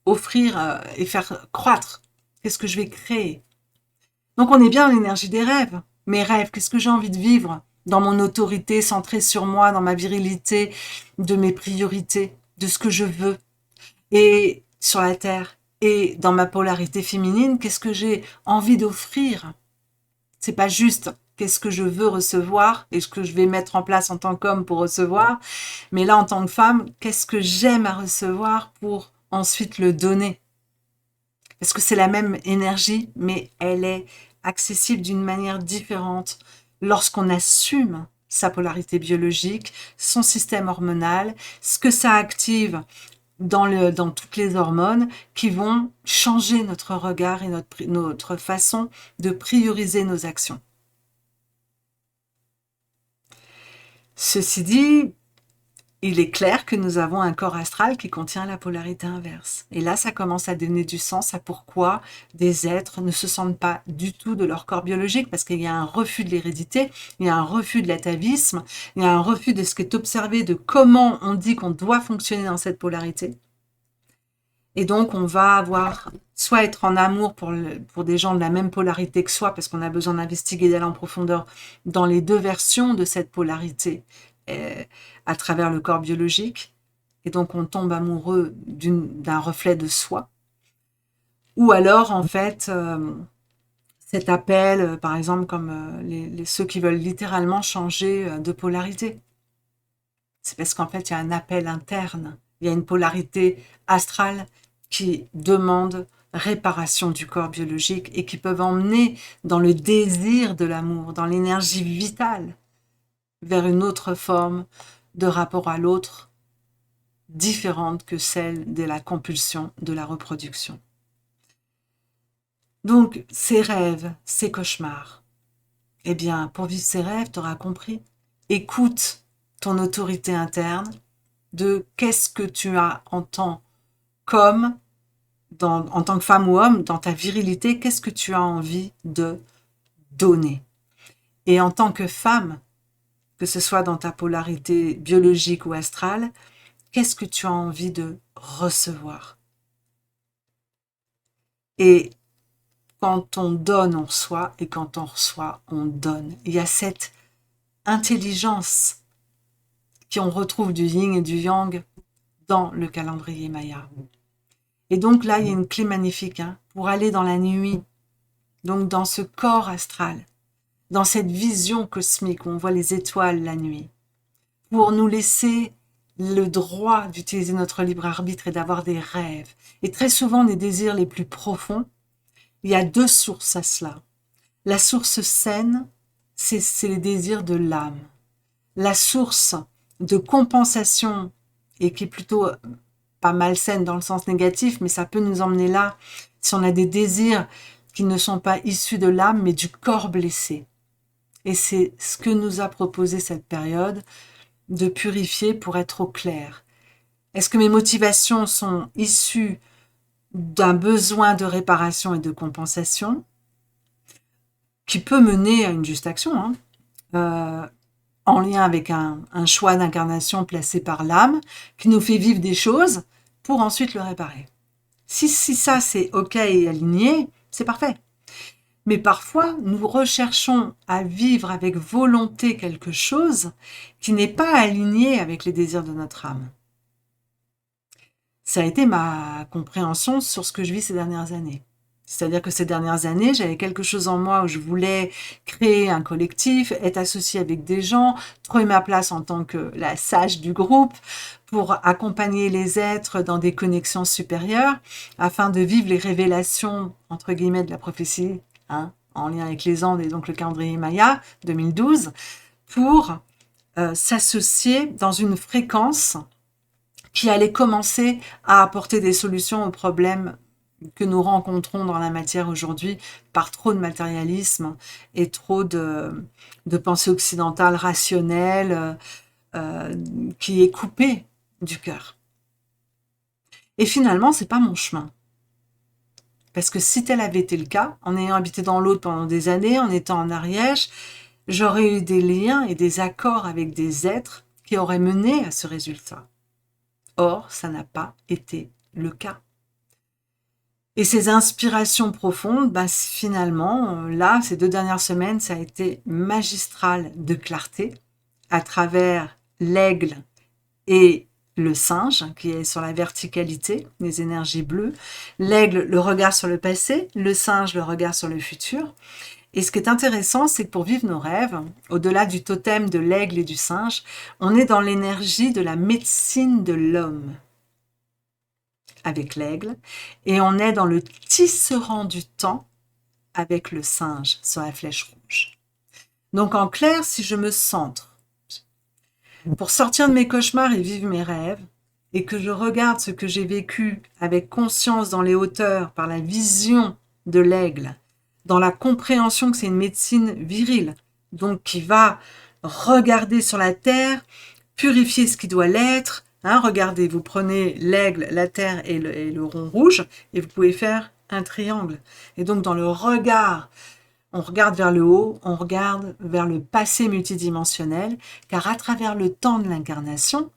[SPEAKER 1] offrir et faire croître? Qu'est-ce que je vais créer? Donc on est bien dans l'énergie des rêves. Mes rêves, qu'est-ce que j'ai envie de vivre? Dans mon autorité centrée sur moi, dans ma virilité, de mes priorités, de ce que je veux. Et sur la Terre, et dans ma polarité féminine, qu'est-ce que j'ai envie d'offrir? C'est pas juste qu'est-ce que je veux recevoir et ce que je vais mettre en place en tant qu'homme pour recevoir, mais là en tant que femme, qu'est-ce que j'aime à recevoir pour ensuite le donner? Parce que c'est la même énergie, mais elle est accessible d'une manière différente lorsqu'on assume sa polarité biologique, son système hormonal, ce que ça active dans toutes les hormones qui vont changer notre regard et notre façon de prioriser nos actions. Ceci dit, il est clair que nous avons un corps astral qui contient la polarité inverse. Et là, ça commence à donner du sens à pourquoi des êtres ne se sentent pas du tout de leur corps biologique, parce qu'il y a un refus de l'hérédité, il y a un refus de l'atavisme, il y a un refus de ce qui est observé, de comment on dit qu'on doit fonctionner dans cette polarité. Et donc, on va avoir soit être en amour pour des gens de la même polarité que soi, parce qu'on a besoin d'investiguer, d'aller en profondeur dans les deux versions de cette polarité à travers le corps biologique. Et donc, on tombe amoureux d'un reflet de soi. Ou alors, en fait, cet appel, par exemple, comme ceux qui veulent littéralement changer de polarité. C'est parce qu'en fait, il y a un appel interne. Il y a une polarité astrale qui demande réparation du corps biologique et qui peuvent emmener dans le désir de l'amour, dans l'énergie vitale, vers une autre forme de rapport à l'autre, différente que celle de la compulsion de la reproduction. Donc, ces rêves, ces cauchemars, eh bien, pour vivre ces rêves, tu auras compris, écoute ton autorité interne de qu'est-ce que tu as en tant qu'homme, en tant que femme ou homme, dans ta virilité, qu'est-ce que tu as envie de donner. Et en tant que femme, que ce soit dans ta polarité biologique ou astrale, qu'est-ce que tu as envie de recevoir. Et quand on donne, on reçoit, et quand on reçoit, on donne. Il y a cette intelligence qu'on retrouve du yin et du yang dans le calendrier maya. Et donc là, il y a une clé magnifique pour aller dans la nuit, donc dans ce corps astral, dans cette vision cosmique où on voit les étoiles la nuit, pour nous laisser le droit d'utiliser notre libre arbitre et d'avoir des rêves. Et très souvent, les désirs les plus profonds, il y a deux sources à cela. La source saine, c'est les désirs de l'âme. La source de compensation, et qui est plutôt pas malsaine dans le sens négatif, mais ça peut nous emmener là, si on a des désirs qui ne sont pas issus de l'âme, mais du corps blessé. Et c'est ce que nous a proposé cette période, de purifier pour être au clair. Est-ce que mes motivations sont issues d'un besoin de réparation et de compensation, qui peut mener à une juste action, en lien avec un choix d'incarnation placé par l'âme, qui nous fait vivre des choses pour ensuite le réparer. Si ça c'est ok et aligné, c'est parfait. Mais parfois, nous recherchons à vivre avec volonté quelque chose qui n'est pas aligné avec les désirs de notre âme. Ça a été ma compréhension sur ce que je vis ces dernières années. C'est-à-dire que ces dernières années, j'avais quelque chose en moi où je voulais créer un collectif, être associée avec des gens, trouver ma place en tant que la sage du groupe pour accompagner les êtres dans des connexions supérieures afin de vivre les révélations, entre guillemets, de la prophétie, en lien avec les Andes et donc le calendrier Maya 2012, pour s'associer dans une fréquence qui allait commencer à apporter des solutions aux problèmes que nous rencontrons dans la matière aujourd'hui par trop de matérialisme et trop de pensée occidentale rationnelle qui est coupée du cœur. Et finalement, c'est pas mon chemin. Parce que si tel avait été le cas, en ayant habité dans l'autre pendant des années, en étant en Ariège, j'aurais eu des liens et des accords avec des êtres qui auraient mené à ce résultat. Or, ça n'a pas été le cas. Et ces inspirations profondes, finalement, là, ces 2 dernières semaines, ça a été magistral de clarté à travers l'aigle et le singe, qui est sur la verticalité, les énergies bleues. L'aigle, le regard sur le passé, le singe, le regard sur le futur. Et ce qui est intéressant, c'est que pour vivre nos rêves, au-delà du totem de l'aigle et du singe, on est dans l'énergie de la médecine de l'homme avec l'aigle, et on est dans le tisserand du temps avec le singe sur la flèche rouge. Donc en clair, si je me centre pour sortir de mes cauchemars et vivre mes rêves, et que je regarde ce que j'ai vécu avec conscience dans les hauteurs par la vision de l'aigle, dans la compréhension que c'est une médecine virile, donc qui va regarder sur la terre, purifier ce qui doit l'être. Regardez, vous prenez l'aigle, la terre et le rond rouge, et vous pouvez faire un triangle. Et donc dans le regard, on regarde vers le haut, on regarde vers le passé multidimensionnel, car à travers le temps de l'incarnation,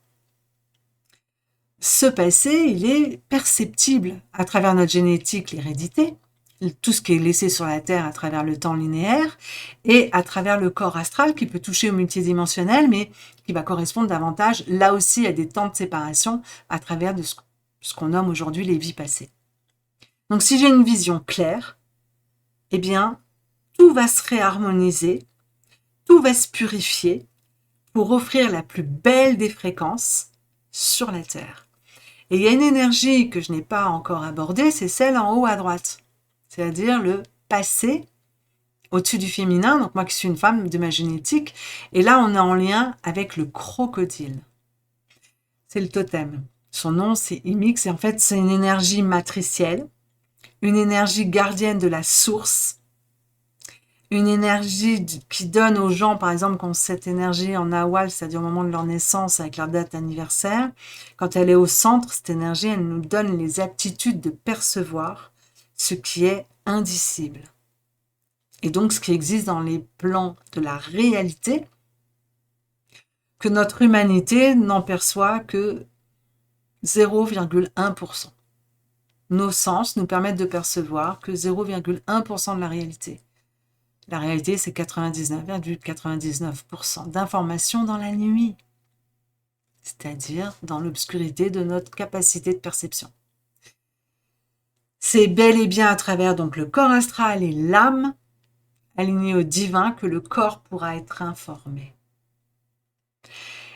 [SPEAKER 1] ce passé, il est perceptible à travers notre génétique, l'hérédité, tout ce qui est laissé sur la Terre à travers le temps linéaire, et à travers le corps astral qui peut toucher au multidimensionnel, mais qui va correspondre davantage, là aussi, à des temps de séparation à travers de ce qu'on nomme aujourd'hui les vies passées. Donc si j'ai une vision claire, eh bien, tout va se réharmoniser, tout va se purifier pour offrir la plus belle des fréquences sur la Terre. Et il y a une énergie que je n'ai pas encore abordée, c'est celle en haut à droite, c'est-à-dire le passé au-dessus du féminin, donc moi qui suis une femme de ma génétique, et là on est en lien avec le crocodile. C'est le totem. Son nom c'est Imix, et en fait c'est une énergie matricielle, une énergie gardienne de la source, une énergie qui donne aux gens, par exemple, qui ont cette énergie en Nawal, c'est-à-dire au moment de leur naissance, avec leur date anniversaire, quand elle est au centre, cette énergie, elle nous donne les aptitudes de percevoir ce qui est indicible. Et donc, ce qui existe dans les plans de la réalité, que notre humanité n'en perçoit que 0,1%. Nos sens nous permettent de percevoir que 0,1% de la réalité. La réalité, c'est 99,99% d'informations dans la nuit, c'est-à-dire dans l'obscurité de notre capacité de perception. C'est bel et bien à travers donc le corps astral et l'âme alignée au divin que le corps pourra être informé.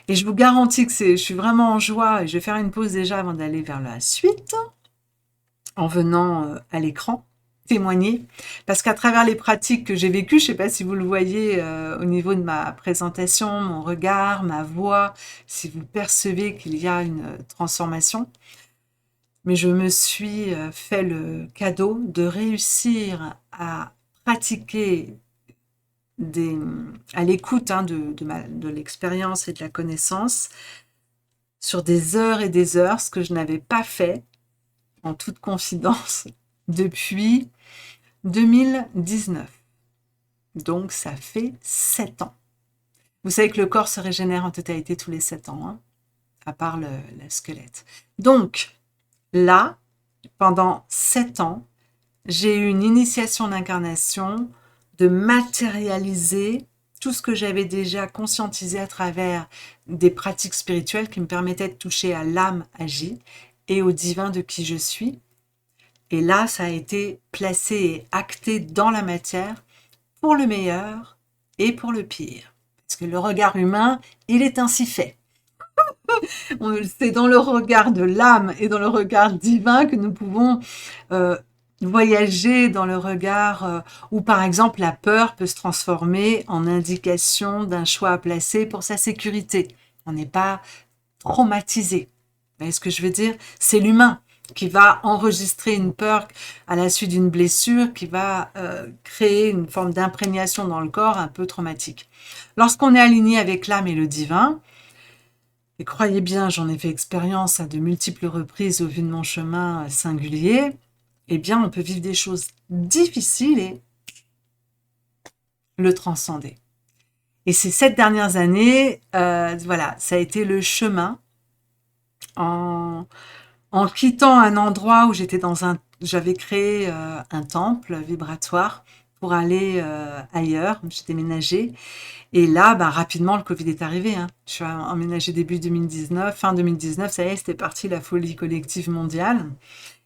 [SPEAKER 1] Et je vous garantis que je suis vraiment en joie, et je vais faire une pause déjà avant d'aller vers la suite, en venant à l'écran témoigner, parce qu'à travers les pratiques que j'ai vécues, je ne sais pas si vous le voyez au niveau de ma présentation, mon regard, ma voix, si vous percevez qu'il y a une transformation, mais je me suis fait le cadeau de réussir à pratiquer à l'écoute de l'expérience et de la connaissance sur des heures et des heures, ce que je n'avais pas fait en toute confidence depuis 2019. Donc, ça fait 7 ans. Vous savez que le corps se régénère en totalité tous les 7 ans, hein, à part le squelette. Donc, là, pendant 7 ans, j'ai eu une initiation d'incarnation de matérialiser tout ce que j'avais déjà conscientisé à travers des pratiques spirituelles qui me permettaient de toucher à l'âme agie et au divin de qui je suis. Et là, ça a été placé et acté dans la matière pour le meilleur et pour le pire. Parce que le regard humain, il est ainsi fait. C'est dans le regard de l'âme et dans le regard divin que nous pouvons voyager dans le regard où, par exemple, la peur peut se transformer en indication d'un choix à placer pour sa sécurité. On n'est pas traumatisé. Vous voyez ce que je veux dire? C'est l'humain qui va enregistrer une peur à la suite d'une blessure, qui va créer une forme d'imprégnation dans le corps un peu traumatique. Lorsqu'on est aligné avec l'âme et le divin, et croyez bien, j'en ai fait expérience à de multiples reprises au vu de mon chemin singulier, eh bien, on peut vivre des choses difficiles et le transcender. Et ces 7 dernières années, voilà, ça a été le chemin en quittant un endroit où j'avais créé un temple vibratoire pour aller ailleurs. J'ai déménagé. Et là, rapidement, le Covid est arrivé. Hein. Je suis emménagée début 2019, fin 2019, ça y est, c'était parti la folie collective mondiale.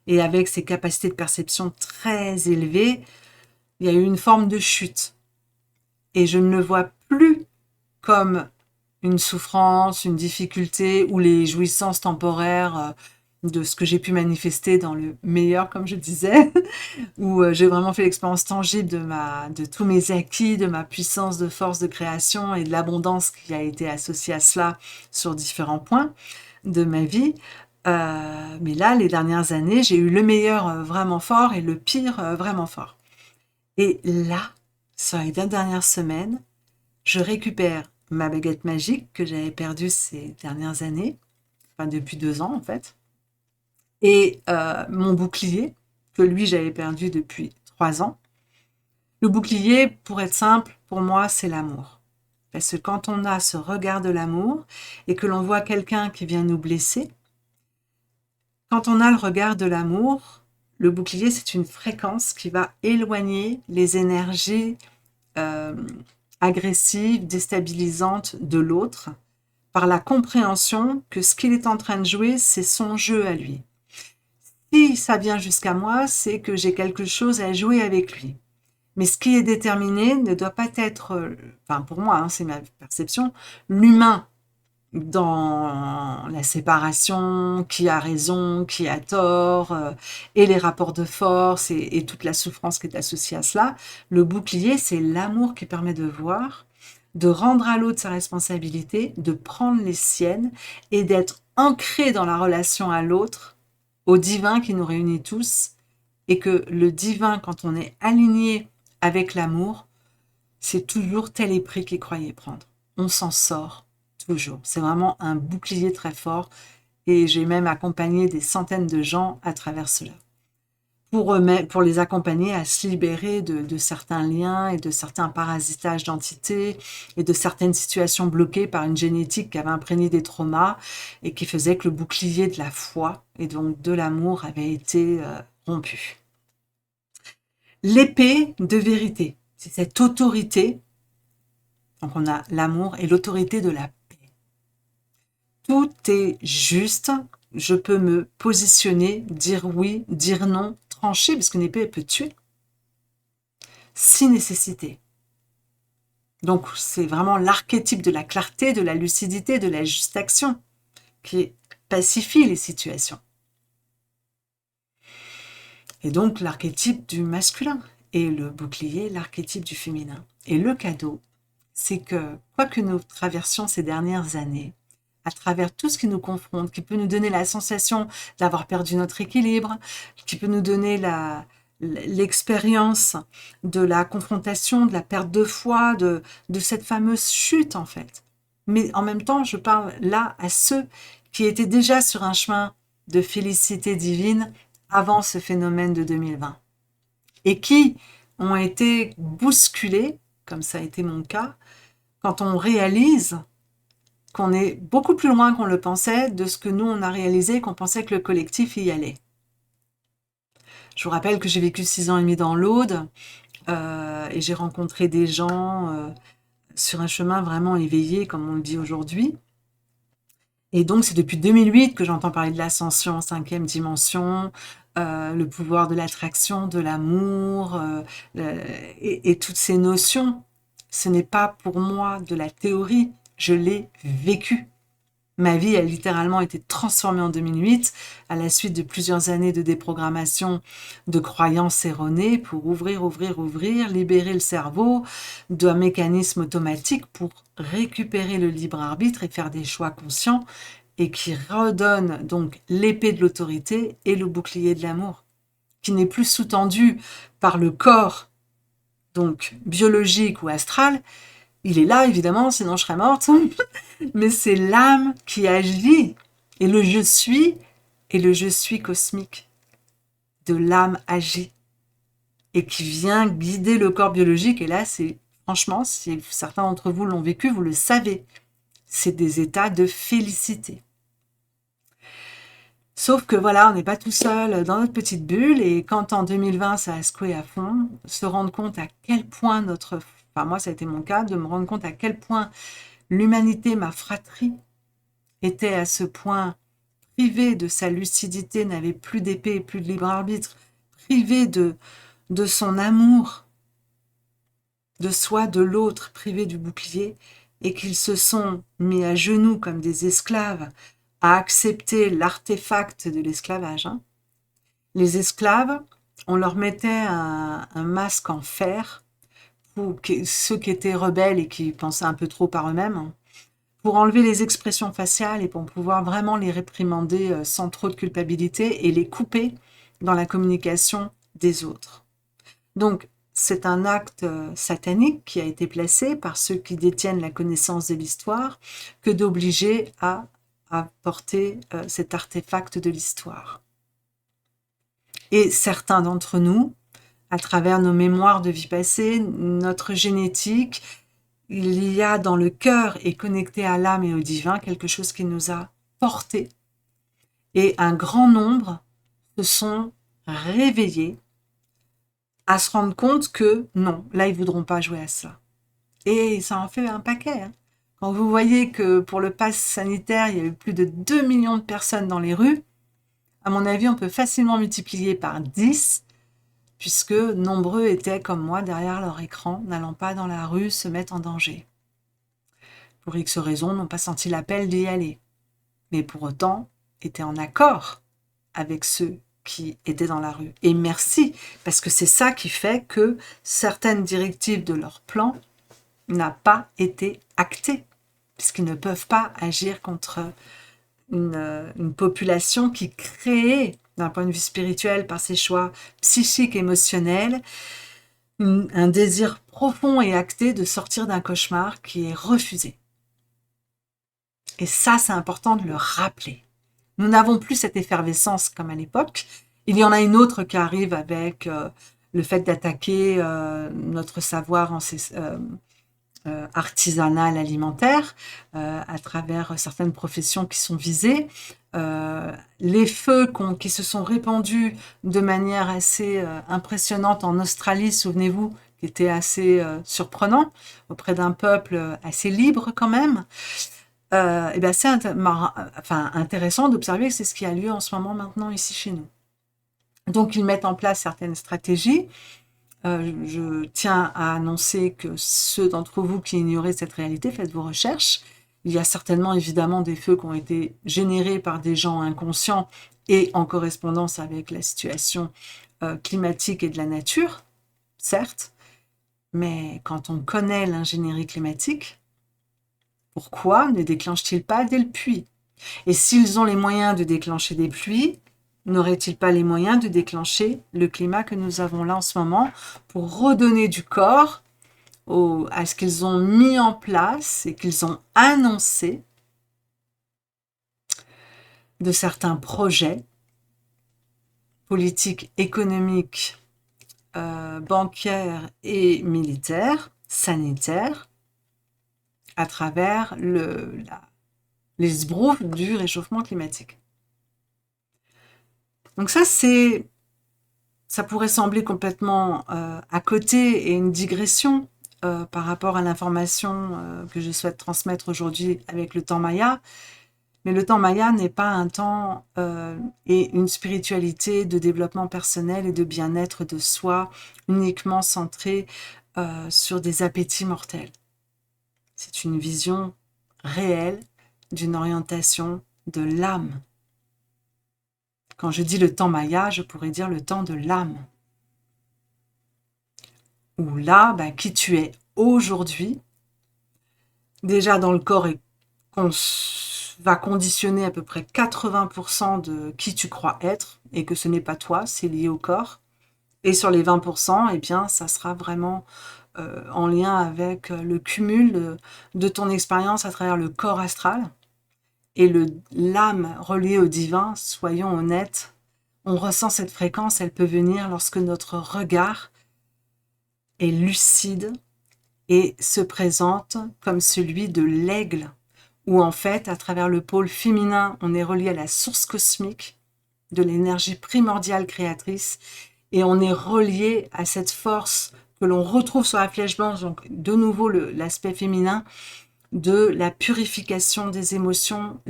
[SPEAKER 1] Et avec ces capacités de perception très élevées, il y a eu une forme de chute. Et je ne le vois plus comme une souffrance, une difficulté ou les jouissances temporaires de ce que j'ai pu manifester dans le meilleur, comme je disais, où j'ai vraiment fait l'expérience tangible de tous mes acquis, de ma puissance de force de création et de l'abondance qui a été associée à cela sur différents points de ma vie. Mais là, les dernières années, j'ai eu le meilleur vraiment fort et le pire vraiment fort. Et là, sur les 2 dernières semaines, je récupère ma baguette magique que j'avais perdue ces dernières années, enfin depuis 2 ans en fait, et mon bouclier, que lui j'avais perdu depuis 3 ans. Le bouclier, pour être simple, pour moi, c'est l'amour. Parce que quand on a ce regard de l'amour et que l'on voit quelqu'un qui vient nous blesser, quand on a le regard de l'amour, le bouclier, c'est une fréquence qui va éloigner les énergies agressives, déstabilisantes de l'autre, par la compréhension que ce qu'il est en train de jouer, c'est son jeu à lui. Si ça vient jusqu'à moi, c'est que j'ai quelque chose à jouer avec lui. Mais ce qui est déterminé ne doit pas être, enfin pour moi, hein, c'est ma perception, l'humain dans la séparation, qui a raison, qui a tort, et les rapports de force et toute la souffrance qui est associée à cela. Le bouclier, c'est l'amour qui permet de voir, de rendre à l'autre sa responsabilité, de prendre les siennes et d'être ancré dans la relation à l'autre, au divin qui nous réunit tous, et que le divin, quand on est aligné avec l'amour, c'est toujours tel est prix qu'il croyait prendre. On s'en sort toujours. C'est vraiment un bouclier très fort et j'ai même accompagné des centaines de gens à travers cela. Pour les accompagner à se libérer de certains liens et de certains parasitages d'entités et de certaines situations bloquées par une génétique qui avait imprégné des traumas et qui faisait que le bouclier de la foi et donc de l'amour avait été rompu. L'épée de vérité, c'est cette autorité. Donc on a l'amour et l'autorité de la paix. Tout est juste, je peux me positionner, dire oui, dire non, trancher, parce qu'une épée peut tuer, si nécessité. Donc c'est vraiment l'archétype de la clarté, de la lucidité, de la juste action, qui pacifie les situations. Et donc l'archétype du masculin, et le bouclier, l'archétype du féminin. Et le cadeau, c'est que, quoi que nous traversions ces dernières années, à travers tout ce qui nous confronte, qui peut nous donner la sensation d'avoir perdu notre équilibre, qui peut nous donner l'expérience de la confrontation, de la perte de foi, de cette fameuse chute en fait. Mais en même temps, je parle là à ceux qui étaient déjà sur un chemin de félicité divine avant ce phénomène de 2020 et qui ont été bousculés, comme ça a été mon cas, quand on réalise qu'on est beaucoup plus loin qu'on le pensait de ce que nous, on a réalisé, qu'on pensait que le collectif y allait. Je vous rappelle que j'ai vécu 6 ans et demi dans l'Aude et j'ai rencontré des gens sur un chemin vraiment éveillé, comme on le dit aujourd'hui. Et donc, c'est depuis 2008 que j'entends parler de l'ascension en 5e dimension, le pouvoir de l'attraction, de l'amour, et toutes ces notions. Ce n'est pas pour moi de la théorie, je l'ai vécu. Ma vie a littéralement été transformée en 2008 à la suite de plusieurs années de déprogrammation de croyances erronées pour ouvrir, libérer le cerveau d'un mécanisme automatique pour récupérer le libre arbitre et faire des choix conscients et qui redonne donc l'épée de l'autorité et le bouclier de l'amour, qui n'est plus sous-tendu par le corps donc biologique ou astral. Il est là, évidemment, sinon je serais morte. Mais c'est l'âme qui agit. Et le je suis cosmique de l'âme agit. Et qui vient guider le corps biologique. Et là, c'est, franchement, si certains d'entre vous l'ont vécu, vous le savez. C'est des états de félicité. Sauf que voilà, on n'est pas tout seul dans notre petite bulle. Et quand en 2020, ça a secoué à fond, se rendre compte à quel point enfin moi, ça a été mon cas, de me rendre compte à quel point l'humanité, ma fratrie, était à ce point privée de sa lucidité, n'avait plus d'épée, plus de libre arbitre, privée de son amour, de soi, de l'autre, privée du bouclier, et qu'ils se sont mis à genoux comme des esclaves à accepter l'artefact de l'esclavage. Hein. Les esclaves, on leur mettait un masque en fer pour ceux qui étaient rebelles et qui pensaient un peu trop par eux-mêmes, hein, pour enlever les expressions faciales et pour pouvoir vraiment les réprimander sans trop de culpabilité et les couper dans la communication des autres. Donc, c'est un acte satanique qui a été placé par ceux qui détiennent la connaissance de l'histoire que d'obliger à porter cet artefact de l'histoire. Et certains d'entre nous, à travers nos mémoires de vie passée, notre génétique, il y a dans le cœur et connecté à l'âme et au divin quelque chose qui nous a portés. Et un grand nombre se sont réveillés à se rendre compte que non, là, ils ne voudront pas jouer à ça. Et ça en fait un paquet. Hein. Quand vous voyez que pour le pass sanitaire, il y a eu plus de 2 millions de personnes dans les rues, À mon avis, on peut facilement multiplier par 10, puisque nombreux étaient, comme moi, derrière leur écran, n'allant pas dans la rue se mettre en danger. Pour X raisons, n'ont pas senti l'appel d'y aller, mais pour autant étaient en accord avec ceux qui étaient dans la rue. Et merci, parce que c'est ça qui fait que certaines directives de leur plan n'ont pas été actées, puisqu'ils ne peuvent pas agir contre une population qui crée, d'un point de vue spirituel, par ses choix psychiques, émotionnels, un désir profond et acté de sortir d'un cauchemar qui est refusé. Et ça, c'est important de le rappeler. Nous n'avons plus cette effervescence comme à l'époque. Il y en a une autre qui arrive avec le fait d'attaquer notre savoir artisanal alimentaire à travers certaines professions qui sont visées. Les feux qui se sont répandus de manière assez impressionnante en Australie, souvenez-vous, qui était assez surprenant, auprès d'un peuple assez libre quand même. Et ben c'est intéressant d'observer que c'est ce qui a lieu en ce moment maintenant ici chez nous. Donc ils mettent en place certaines stratégies. Je tiens à annoncer que ceux d'entre vous qui ignoraient cette réalité, faites vos recherches. Il y a certainement évidemment des feux qui ont été générés par des gens inconscients et en correspondance avec la situation climatique et de la nature, certes, mais quand on connaît l'ingénierie climatique, pourquoi ne déclenchent-ils pas des pluies? Et s'ils ont les moyens de déclencher des pluies, n'auraient-ils pas les moyens de déclencher le climat que nous avons là en ce moment pour redonner du corps à ce qu'ils ont mis en place et qu'ils ont annoncé de certains projets politiques, économiques, bancaires et militaires, sanitaires, à travers les sbrouffes du réchauffement climatique. Donc ça pourrait sembler complètement à côté et une digression par rapport à l'information que je souhaite transmettre aujourd'hui avec le temps Maya. Mais le temps Maya n'est pas un temps et une spiritualité de développement personnel et de bien-être de soi uniquement centrée sur des appétits mortels. C'est une vision réelle d'une orientation de l'âme. Quand je dis le temps Maya, je pourrais dire le temps de l'âme. Où là, qui tu es aujourd'hui, déjà dans le corps, va conditionner à peu près 80% de qui tu crois être, et que ce n'est pas toi, c'est lié au corps. Et sur les 20%, eh bien, ça sera vraiment en lien avec le cumul de ton expérience à travers le corps astral et l'âme reliée au divin. Soyons honnêtes, on ressent cette fréquence, elle peut venir lorsque notre regard est lucide et se présente comme celui de l'aigle, où en fait, à travers le pôle féminin, on est relié à la source cosmique de l'énergie primordiale créatrice, et on est relié à cette force que l'on retrouve sur la flèche blanche, donc de nouveau l'aspect féminin, de la purification des émotions,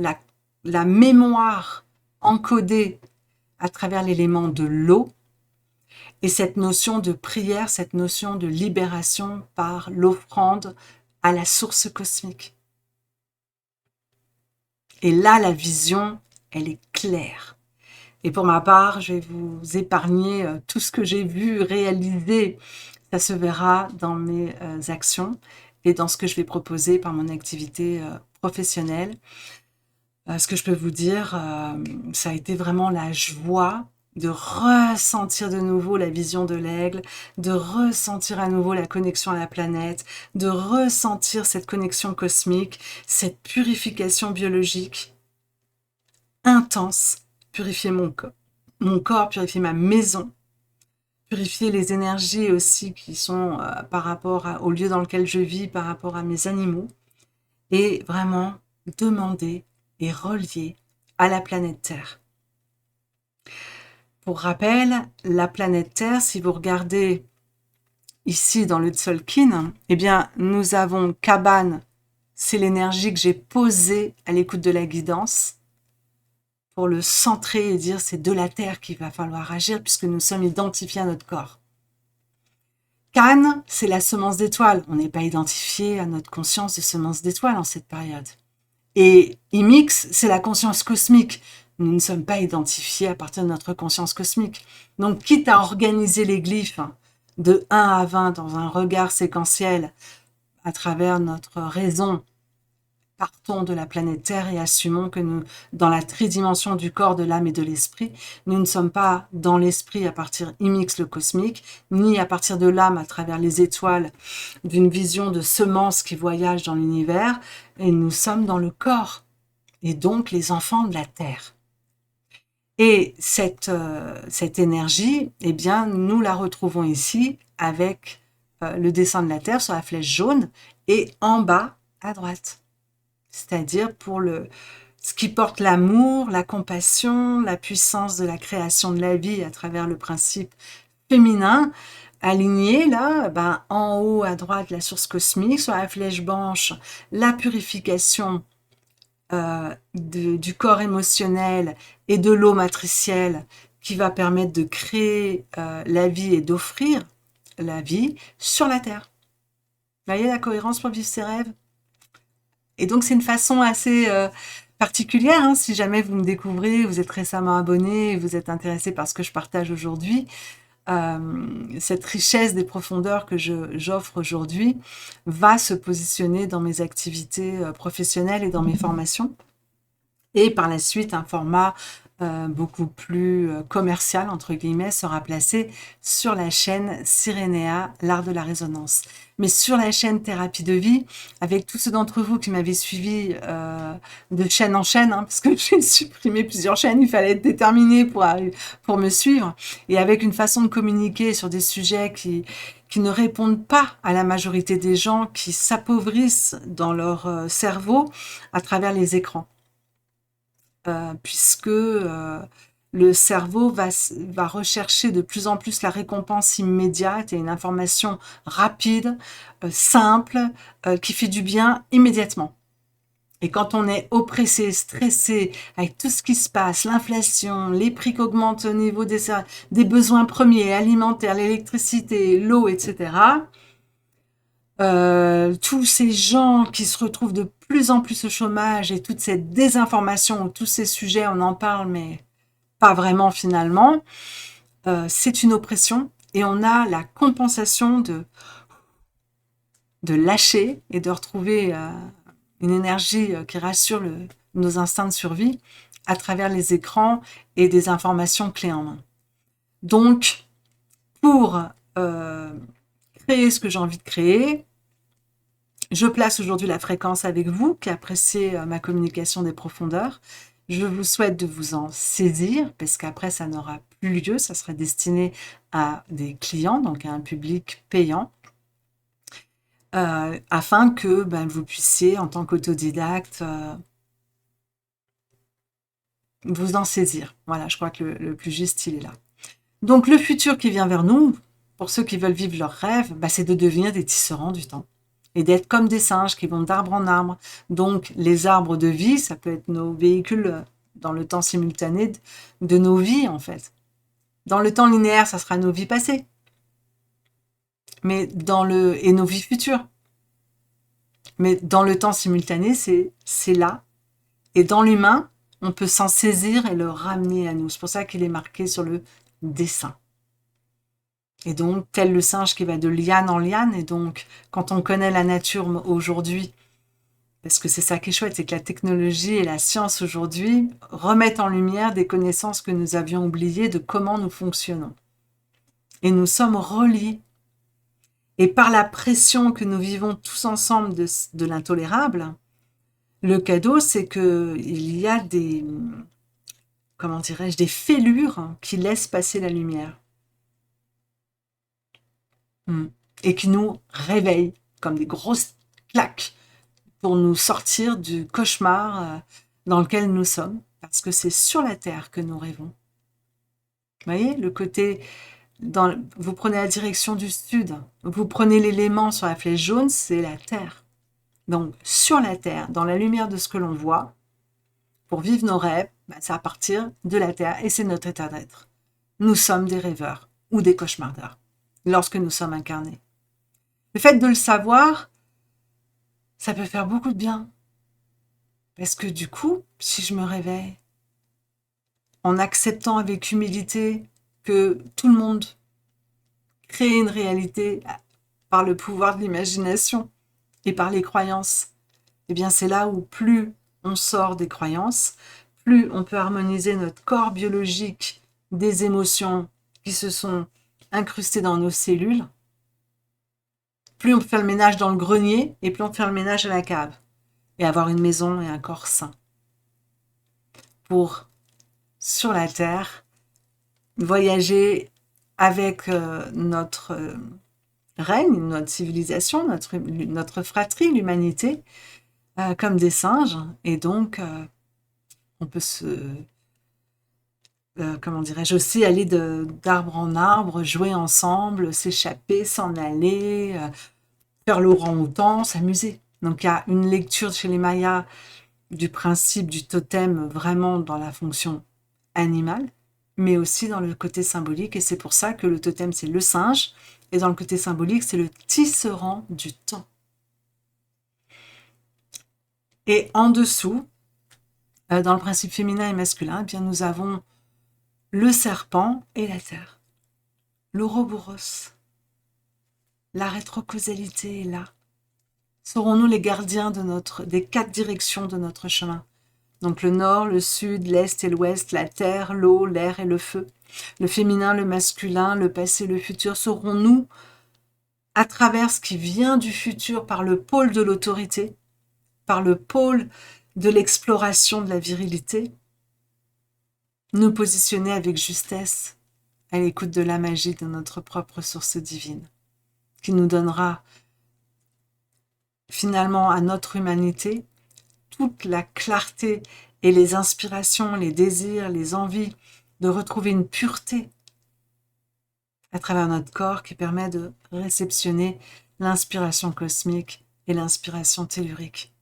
[SPEAKER 1] la mémoire encodée à travers l'élément de l'eau, et cette notion de prière, cette notion de libération par l'offrande à la source cosmique. Et là, la vision, elle est claire. Et pour ma part, je vais vous épargner tout ce que j'ai vu réaliser. Ça se verra dans mes actions et dans ce que je vais proposer par mon activité professionnelle. Ce que je peux vous dire, ça a été vraiment la joie de ressentir de nouveau la vision de l'aigle, de ressentir à nouveau la connexion à la planète, de ressentir cette connexion cosmique, cette purification biologique intense, purifier mon corps, purifier ma maison, purifier les énergies aussi qui sont par rapport au lieu dans lequel je vis, par rapport à mes animaux, et vraiment demander et relier à la planète Terre. Pour rappel, la planète Terre, si vous regardez ici dans le Tzolk'in, eh bien, nous avons Kaban, c'est l'énergie que j'ai posée à l'écoute de la guidance pour le centrer et dire c'est de la terre qu'il va falloir agir puisque nous sommes identifiés à notre corps. Cannes, c'est la semence d'étoile. On n'est pas identifié à notre conscience de semence d'étoile en cette période. Et Imix, c'est la conscience cosmique. Nous ne sommes pas identifiés à partir de notre conscience cosmique. Donc, quitte à organiser les glyphes de 1 à 20 dans un regard séquentiel à travers notre raison, partons de la planète Terre et assumons que nous, dans la tridimension du corps, de l'âme et de l'esprit, nous ne sommes pas dans l'esprit à partir Imix le cosmique, ni à partir de l'âme à travers les étoiles d'une vision de semence qui voyage dans l'univers, et nous sommes dans le corps, et donc les enfants de la Terre. Et cette énergie, eh bien, nous la retrouvons ici avec le dessin de la Terre sur la flèche jaune, et en bas, à droite. C'est-à-dire pour ce qui porte l'amour, la compassion, la puissance de la création de la vie à travers le principe féminin, aligné là, en haut à droite la source cosmique, sur la flèche blanche, la purification du corps émotionnel et de l'eau matricielle qui va permettre de créer la vie et d'offrir la vie sur la Terre. Vous voyez la cohérence pour vivre ses rêves? Et donc, c'est une façon assez particulière. Hein, si jamais vous me découvrez, vous êtes récemment abonné, vous êtes intéressé par ce que je partage aujourd'hui, cette richesse des profondeurs que j'offre aujourd'hui va se positionner dans mes activités professionnelles et dans mes formations. Et par la suite, un format beaucoup plus commercial, entre guillemets, sera placé sur la chaîne Cyrénéa, l'art de la résonance. Mais sur la chaîne Thérapie de vie, avec tous ceux d'entre vous qui m'avaient suivi de chaîne en chaîne, hein, parce que j'ai supprimé plusieurs chaînes, il fallait être déterminé pour me suivre, et avec une façon de communiquer sur des sujets qui ne répondent pas à la majorité des gens, qui s'appauvrissent dans leur cerveau à travers les écrans. Puisque le cerveau va rechercher de plus en plus la récompense immédiate et une information rapide, simple, qui fait du bien immédiatement. Et quand on est oppressé, stressé, avec tout ce qui se passe, l'inflation, les prix qui augmentent au niveau des besoins premiers, alimentaires, l'électricité, l'eau, etc., tous ces gens qui se retrouvent de plus en plus au chômage et toute cette désinformation, tous ces sujets, on en parle, mais pas vraiment finalement, c'est une oppression et on a la compensation de lâcher et de retrouver une énergie qui rassure nos instincts de survie à travers les écrans et des informations clés en main. Donc, pour créer ce que j'ai envie de créer, je place aujourd'hui la fréquence avec vous qui appréciez ma communication des profondeurs. Je vous souhaite de vous en saisir parce qu'après, ça n'aura plus lieu. Ça sera destiné à des clients, donc à un public payant, afin que vous puissiez, en tant qu'autodidacte, vous en saisir. Voilà, je crois que le plus juste, il est là. Donc, le futur qui vient vers nous, pour ceux qui veulent vivre leurs rêves, c'est de devenir des tisserands du temps. Et d'être comme des singes qui vont d'arbre en arbre. Donc, les arbres de vie, ça peut être nos véhicules dans le temps simultané de nos vies, en fait. Dans le temps linéaire, ça sera nos vies passées. Mais et nos vies futures. Mais dans le temps simultané, c'est là. Et dans l'humain, on peut s'en saisir et le ramener à nous. C'est pour ça qu'il est marqué sur le dessin. Et donc, tel le singe qui va de liane en liane, et donc, quand on connaît la nature aujourd'hui, parce que c'est ça qui est chouette, c'est que la technologie et la science aujourd'hui remettent en lumière des connaissances que nous avions oubliées de comment nous fonctionnons. Et nous sommes reliés. Et par la pression que nous vivons tous ensemble de l'intolérable, le cadeau, c'est qu'il y a des fêlures qui laissent passer la lumière. Et qui nous réveillent comme des grosses claques pour nous sortir du cauchemar dans lequel nous sommes, parce que c'est sur la Terre que nous rêvons. Vous voyez, le côté, vous prenez la direction du sud, vous prenez l'élément sur la flèche jaune, c'est la Terre. Donc, sur la Terre, dans la lumière de ce que l'on voit, pour vivre nos rêves, c'est à partir de la Terre et c'est notre état d'être. Nous sommes des rêveurs ou des cauchemardeurs lorsque nous sommes incarnés. Le fait de le savoir, ça peut faire beaucoup de bien. Parce que du coup, si je me réveille en acceptant avec humilité que tout le monde crée une réalité par le pouvoir de l'imagination et par les croyances, eh bien c'est là où plus on sort des croyances, plus on peut harmoniser notre corps biologique des émotions qui se sont incrustées dans nos cellules, plus on peut faire le ménage dans le grenier et plus on peut faire le ménage à la cave et avoir une maison et un corps sain pour, sur la Terre, voyager avec notre règne, notre civilisation, notre fratrie, l'humanité, comme des singes. Et donc, on peut comment dirais-je, aussi aller d'arbre en arbre, jouer ensemble, s'échapper, s'en aller, faire l'orang-outan, s'amuser. Donc, il y a une lecture chez les Mayas du principe du totem vraiment dans la fonction animale, mais aussi dans le côté symbolique. Et c'est pour ça que le totem, c'est le singe. Et dans le côté symbolique, c'est le tisserand du temps. Et en dessous, dans le principe féminin et masculin, eh bien, nous avons le serpent et la terre. L'ouroboros. La rétrocausalité est là. Serons-nous les gardiens des 4 directions de notre chemin? Donc le nord, le sud, l'est et l'ouest, la terre, l'eau, l'air et le feu. Le féminin, le masculin, le passé, le futur. Serons-nous, à travers ce qui vient du futur, par le pôle de l'autorité, par le pôle de l'exploration de la virilité, nous positionner avec justesse à l'écoute de la magie de notre propre source divine, qui nous donnera finalement à notre humanité toute la clarté et les inspirations, les désirs, les envies de retrouver une pureté à travers notre corps qui permet de réceptionner l'inspiration cosmique et l'inspiration tellurique.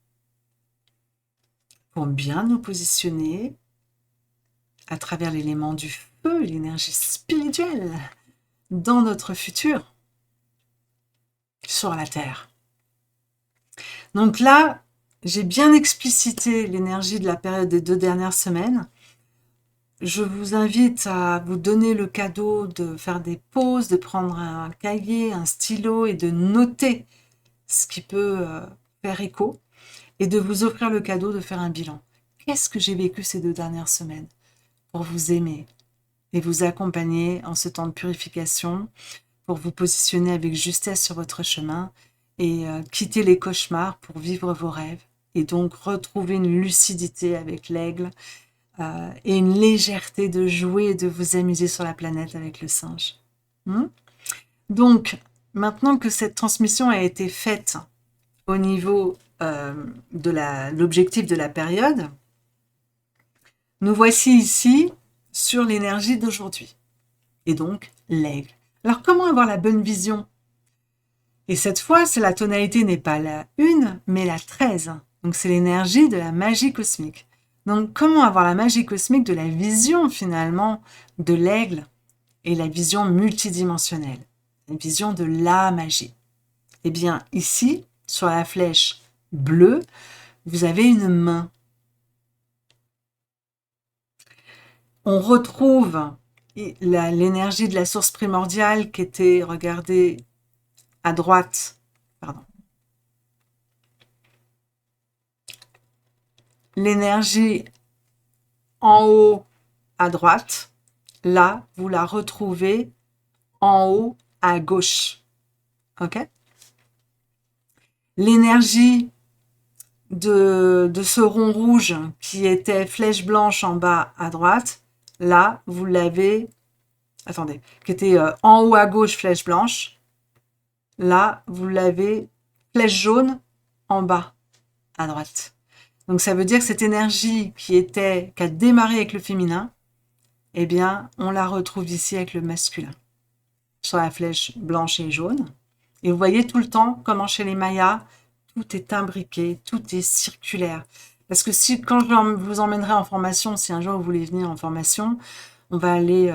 [SPEAKER 1] Pour bien nous positionner à travers l'élément du feu, l'énergie spirituelle, dans notre futur, sur la Terre. Donc là, j'ai bien explicité l'énergie de la période des 2 dernières semaines. Je vous invite à vous donner le cadeau de faire des pauses, de prendre un cahier, un stylo et de noter ce qui peut faire écho et de vous offrir le cadeau de faire un bilan. Qu'est-ce que j'ai vécu ces 2 dernières semaines pour vous aimer et vous accompagner en ce temps de purification, pour vous positionner avec justesse sur votre chemin et quitter les cauchemars pour vivre vos rêves et donc retrouver une lucidité avec l'aigle et une légèreté de jouer et de vous amuser sur la planète avec le singe. Donc, maintenant que cette transmission a été faite au niveau de l'objectif de la période, nous voici ici sur l'énergie d'aujourd'hui. Et donc, l'aigle. Alors, comment avoir la bonne vision? Et cette fois, la tonalité n'est pas la 1, mais la 13. Donc, c'est l'énergie de la magie cosmique. Donc, comment avoir la magie cosmique de la vision, finalement, de l'aigle et la vision multidimensionnelle, la vision de la magie? Eh bien, ici, sur la flèche bleue, vous avez une main. On retrouve l'énergie de la source primordiale qui était, regardez, à droite, pardon. L'énergie en haut à droite, là, vous la retrouvez en haut à gauche. OK? L'énergie de ce rond rouge qui était flèche blanche en bas à droite, là, vous l'avez, attendez, qui était en haut à gauche, flèche blanche, là, vous l'avez flèche jaune en bas à droite. Donc, ça veut dire que cette énergie qui a démarré avec le féminin, eh bien, on la retrouve ici avec le masculin, sur la flèche blanche et jaune. Et vous voyez tout le temps comment chez les Mayas, tout est imbriqué, tout est circulaire. Parce que quand vous emmènerai en formation, si un jour vous voulez venir en formation, on va aller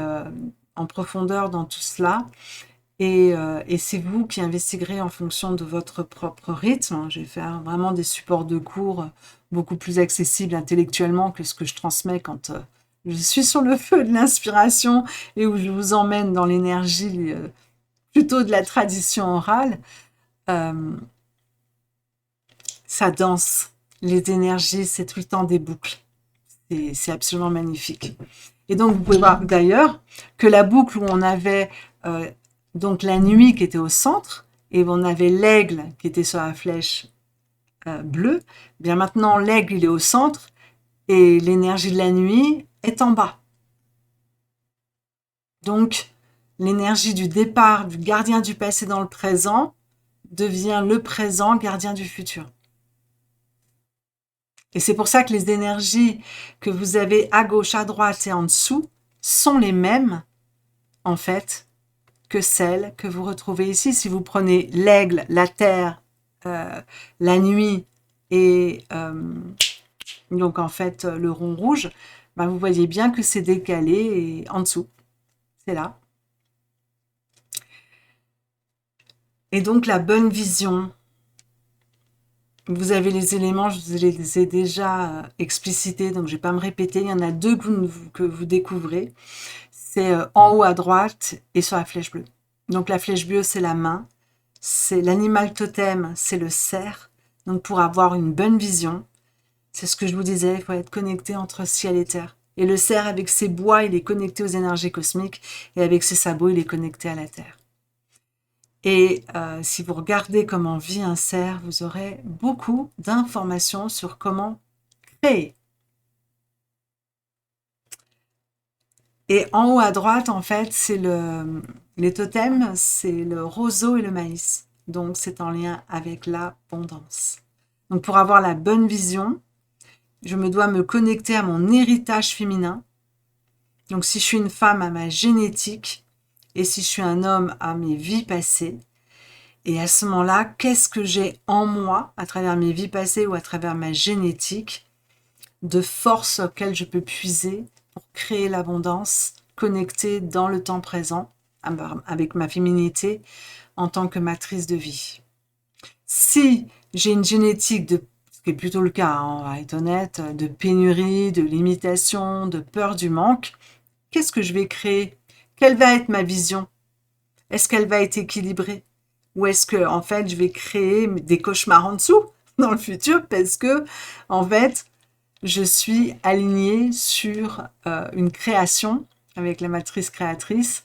[SPEAKER 1] en profondeur dans tout cela. Et c'est vous qui investiguerez en fonction de votre propre rythme. Je vais faire vraiment des supports de cours beaucoup plus accessibles intellectuellement que ce que je transmets quand je suis sur le feu de l'inspiration et où je vous emmène dans l'énergie plutôt de la tradition orale. Euh, Ça danse. Les énergies, c'est tout le temps des boucles. C'est absolument magnifique. Et donc, vous pouvez voir d'ailleurs que la boucle où on avait donc la nuit qui était au centre et où on avait l'aigle qui était sur la flèche bleue, bien maintenant l'aigle il est au centre et l'énergie de la nuit est en bas. Donc, l'énergie du départ du gardien du passé dans le présent devient le présent gardien du futur. Et c'est pour ça que les énergies que vous avez à gauche, à droite et en dessous sont les mêmes, en fait, que celles que vous retrouvez ici. Si vous prenez l'aigle, la terre, la nuit et donc en fait le rond rouge, ben vous voyez bien que c'est décalé et en dessous, c'est là. Et donc la bonne vision, vous avez les éléments, je vous les ai déjà explicités, donc je ne vais pas me répéter. Il y en a deux que vous découvrez. C'est en haut à droite et sur la flèche bleue. Donc la flèche bleue, c'est la main. C'est l'animal totem, c'est le cerf. Donc pour avoir une bonne vision, c'est ce que je vous disais, il faut être connecté entre ciel et terre. Et le cerf, avec ses bois, il est connecté aux énergies cosmiques, et avec ses sabots, il est connecté à la terre. Et si vous regardez comment vit un cerf, vous aurez beaucoup d'informations sur comment créer. Et en haut à droite, en fait, c'est les totems, c'est le roseau et le maïs. Donc, c'est en lien avec l'abondance. Donc, pour avoir la bonne vision, je me dois me connecter à mon héritage féminin. Donc, si je suis une femme, à ma génétique, et si je suis un homme, à mes vies passées. Et à ce moment-là, qu'est-ce que j'ai en moi, à travers mes vies passées ou à travers ma génétique, de force auxquelles je peux puiser pour créer l'abondance, connectée dans le temps présent, avec ma féminité en tant que matrice de vie. Si j'ai une génétique de, ce qui est plutôt le cas, hein, on va être honnête, de pénurie, de limitation, de peur du manque, qu'est-ce que je vais créer? Quelle va être ma vision? Est-ce qu'elle va être équilibrée? Ou est-ce que, en fait, je vais créer des cauchemars en dessous dans le futur parce que, en fait, je suis alignée sur une création avec la matrice créatrice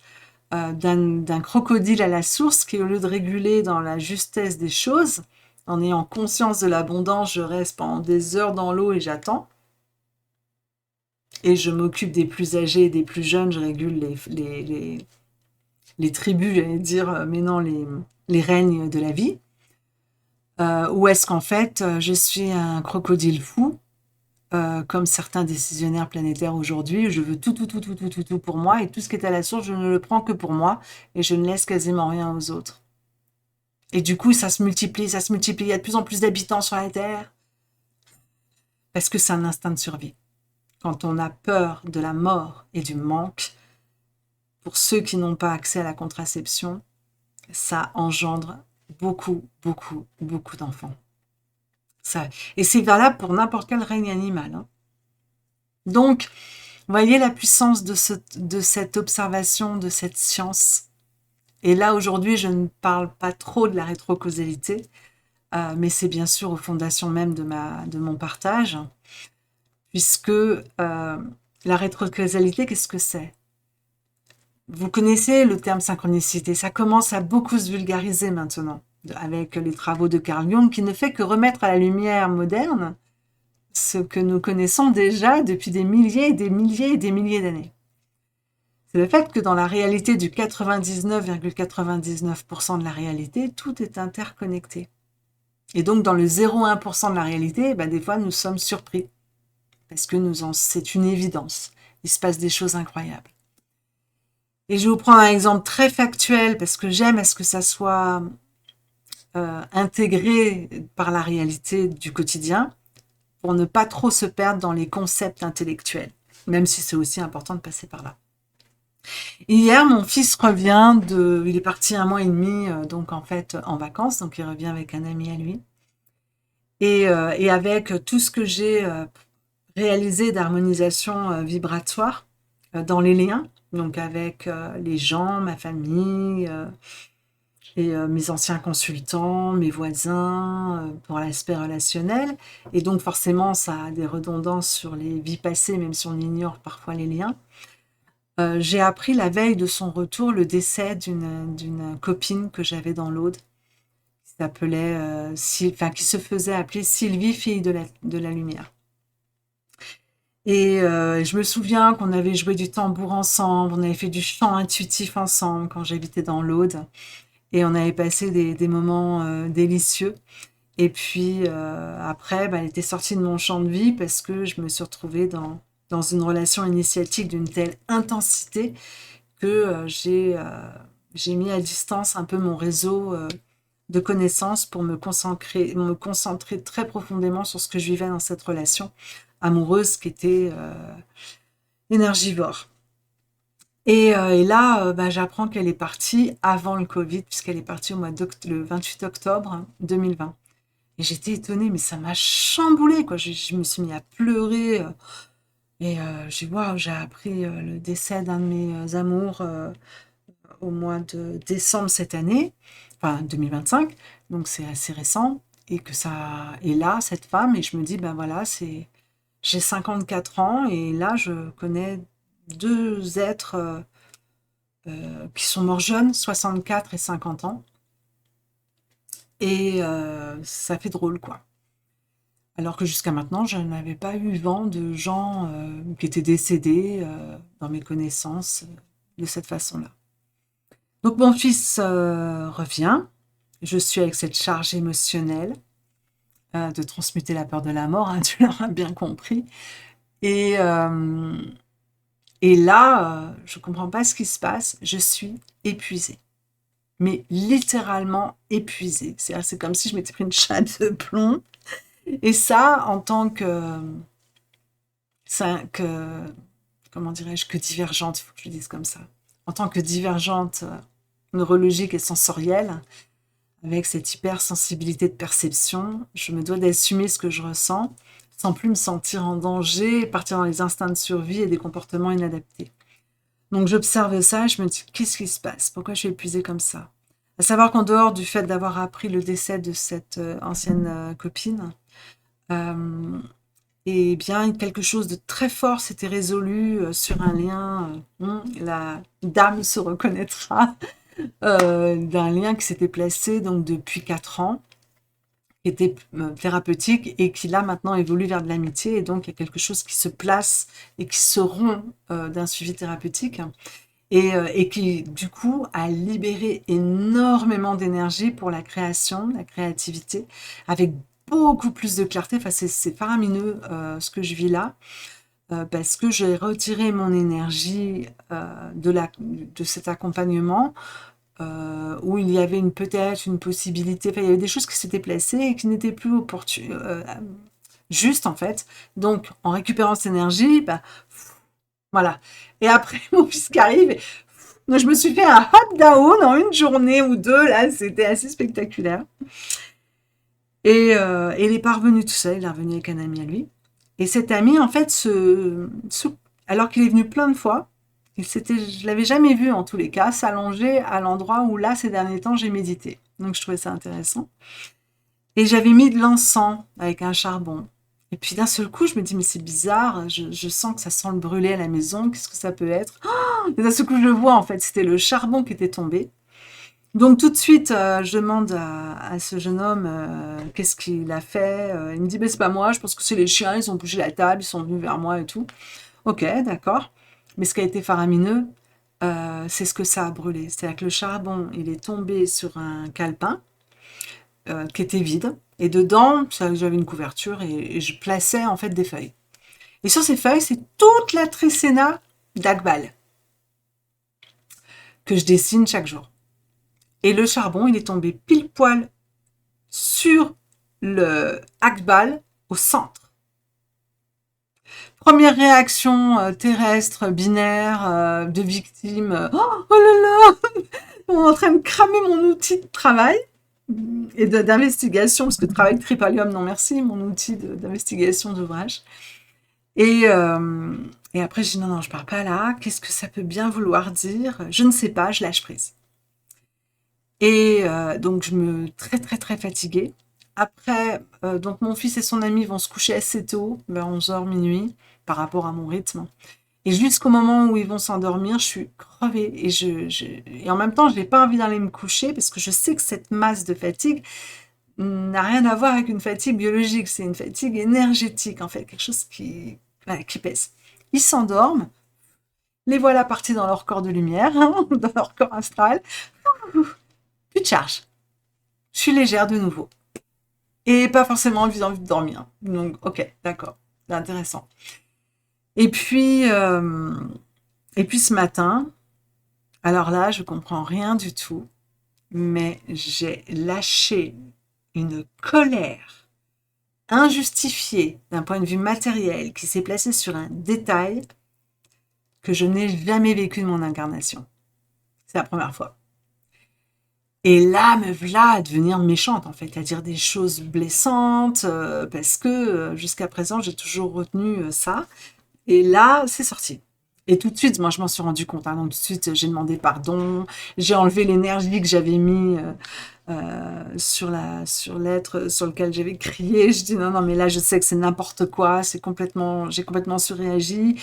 [SPEAKER 1] d'un crocodile à la source qui, au lieu de réguler dans la justesse des choses, en ayant conscience de l'abondance, je reste pendant des heures dans l'eau et j'attends. Et je m'occupe des plus âgés et des plus jeunes, je régule les tribus, j'allais dire, mais non, les règnes de la vie. Ou est-ce qu'en fait, je suis un crocodile fou, comme certains décisionnaires planétaires aujourd'hui, je veux tout, tout, tout, tout, tout, tout, tout pour moi, et tout ce qui est à la source, je ne le prends que pour moi, et je ne laisse quasiment rien aux autres. Et du coup, ça se multiplie, il y a de plus en plus d'habitants sur la Terre, parce que c'est un instinct de survie. Quand on a peur de la mort et du manque, pour ceux qui n'ont pas accès à la contraception, ça engendre beaucoup, beaucoup, beaucoup d'enfants. Et c'est valable pour n'importe quel règne animal. Hein. Donc, voyez la puissance de cette observation, de cette science. Et là, aujourd'hui, je ne parle pas trop de la rétrocausalité, mais c'est bien sûr aux fondations même de mon partage, puisque la rétrocausalité, qu'est-ce que c'est? Vous connaissez le terme synchronicité, ça commence à beaucoup se vulgariser maintenant, avec les travaux de Carl Jung, qui ne fait que remettre à la lumière moderne ce que nous connaissons déjà depuis des milliers et des milliers et des milliers d'années. C'est le fait que dans la réalité du 99,99% de la réalité, tout est interconnecté. Et donc dans le 0,1% de la réalité, des fois nous sommes surpris, parce que c'est une évidence. Il se passe des choses incroyables. Et je vais vous prendre un exemple très factuel, parce que j'aime à ce que ça soit intégré par la réalité du quotidien. pour ne pas trop se perdre dans les concepts intellectuels, même si c'est aussi important de passer par là. Hier, mon fils revient il est parti 1 mois et demi, donc en fait en vacances, donc il revient avec un ami à lui. Et avec tout ce que j'ai réalisé d'harmonisation vibratoire dans les liens, donc avec les gens, ma famille, et mes anciens consultants, mes voisins, pour l'aspect relationnel. Et donc forcément, ça a des redondances sur les vies passées, même si on ignore parfois les liens. J'ai appris la veille de son retour le décès d'une copine que j'avais dans l'Aude, qui s'appelait, qui se faisait appeler Sylvie, fille de la lumière. Et je me souviens qu'on avait joué du tambour ensemble, on avait fait du chant intuitif ensemble quand j'habitais dans l'Aude. Et on avait passé des moments délicieux. Et puis après, elle était sortie de mon champ de vie parce que je me suis retrouvée dans une relation initiatique d'une telle intensité que j'ai mis à distance un peu mon réseau de connaissances pour me concentrer très profondément sur ce que je vivais dans cette relation amoureuse qui était énergivore. Et là, j'apprends qu'elle est partie avant le Covid, puisqu'elle est partie le 28 octobre 2020. Et j'étais étonnée, mais ça m'a chamboulée, quoi. Je me suis mis à pleurer. J'ai appris le décès d'un de mes amours au mois de décembre cette année, enfin 2025, donc c'est assez récent. Et que ça est là, cette femme, et je me dis, ben voilà, j'ai 54 ans, et là, je connais deux êtres qui sont morts jeunes, 64 et 50 ans. Et ça fait drôle, quoi. Alors que jusqu'à maintenant, je n'avais pas eu vent de gens qui étaient décédés dans mes connaissances de cette façon-là. Donc mon fils revient. Je suis avec cette charge émotionnelle de transmuter la peur de la mort, hein, tu l'auras bien compris. Et, euh, et là, je ne comprends pas ce qui se passe. Je suis épuisée. Mais littéralement épuisée. C'est comme si je m'étais pris une chape de plomb. Et ça, en tant comment dirais-je, que divergente, il faut que je le dise comme ça. En tant que divergente neurologique et sensorielle, avec cette hypersensibilité de perception, je me dois d'assumer ce que je ressens, sans plus me sentir en danger, partir dans les instincts de survie et des comportements inadaptés. Donc j'observe ça et je me dis, qu'est-ce qui se passe? Pourquoi je suis épuisée comme ça? À savoir qu'en dehors du fait d'avoir appris le décès de cette ancienne copine, et bien quelque chose de très fort s'était résolu sur un lien, la dame se reconnaîtra, d'un lien qui s'était placé donc depuis 4 ans, qui était thérapeutique et qui là maintenant évolue vers de l'amitié, et donc il y a quelque chose qui se place et qui se rompt d'un suivi thérapeutique. Et qui, du coup, a libéré énormément d'énergie pour la création, la créativité, avec beaucoup plus de clarté. Enfin, c'est faramineux ce que je vis là, parce que j'ai retiré mon énergie de cet accompagnement, où il y avait peut-être une possibilité, enfin, il y avait des choses qui s'étaient placées et qui n'étaient plus justes, en fait. Donc, en récupérant cette énergie, voilà. Et après, mon fils qui arrive, je me suis fait un hop down en une journée ou deux, là, c'était assez spectaculaire. Et il est pas revenu tout seul, il est revenu avec un ami à lui. Et cet ami, en fait, alors qu'il est venu plein de fois, je l'avais jamais vu en tous les cas, s'allonger à l'endroit où là, ces derniers temps, j'ai médité. Donc je trouvais ça intéressant. Et j'avais mis de l'encens avec un charbon. Et puis d'un seul coup, je me dis, mais c'est bizarre, je sens que ça sent le brûler à la maison, qu'est-ce que ça peut être? Et d'un seul coup, je le vois, en fait, c'était le charbon qui était tombé. Donc tout de suite, je demande à ce jeune homme qu'est-ce qu'il a fait. Il me dit, ben, c'est pas moi, je pense que c'est les chiens, ils ont bougé la table, ils sont venus vers moi et tout. Ok, d'accord. Mais ce qui a été faramineux, c'est ce que ça a brûlé. C'est-à-dire que le charbon, il est tombé sur un calepin qui était vide. Et dedans, j'avais une couverture et je plaçais en fait des feuilles. Et sur ces feuilles, c'est toute la tricéna d'Akbal que je dessine chaque jour. Et le charbon, il est tombé pile poil sur le Akbal au centre. Première réaction terrestre, binaire, de victime. Oh là là, on est en train de cramer mon outil de travail et d'investigation, parce que travail Tripalium, non merci, mon outil d'investigation d'ouvrage. Et, euh, et après, je dis non, non, je pars pas là. Qu'est-ce que ça peut bien vouloir dire? Je ne sais pas, je lâche prise. Et donc, je me très, très, très fatiguée. Après, donc mon fils et son ami vont se coucher assez tôt, vers 11h, minuit, par rapport à mon rythme. Et jusqu'au moment où ils vont s'endormir, je suis crevée. Et en même temps, je n'ai pas envie d'aller me coucher parce que je sais que cette masse de fatigue n'a rien à voir avec une fatigue biologique. C'est une fatigue énergétique, en fait, quelque chose voilà, qui pèse. Ils s'endorment, les voilà partis dans leur corps de lumière, hein, dans leur corps astral. Plus de charge. Je suis légère de nouveau. Et pas forcément envie de dormir. Donc, ok, d'accord. C'est intéressant. Et puis, euh, et puis ce matin, alors là, je comprends rien du tout, mais j'ai lâché une colère injustifiée d'un point de vue matériel qui s'est placée sur un détail que je n'ai jamais vécu de mon incarnation. C'est la première fois. Et là, me voilà à devenir méchante, en fait, à dire des choses blessantes, parce que jusqu'à présent, j'ai toujours retenu ça. Et là, c'est sorti. Et tout de suite, moi, je m'en suis rendu compte, hein. Donc, tout de suite, j'ai demandé pardon. J'ai enlevé l'énergie que j'avais mis sur l'être sur lequel j'avais crié. Je dis non, non, mais là, je sais que c'est n'importe quoi. J'ai complètement surréagi.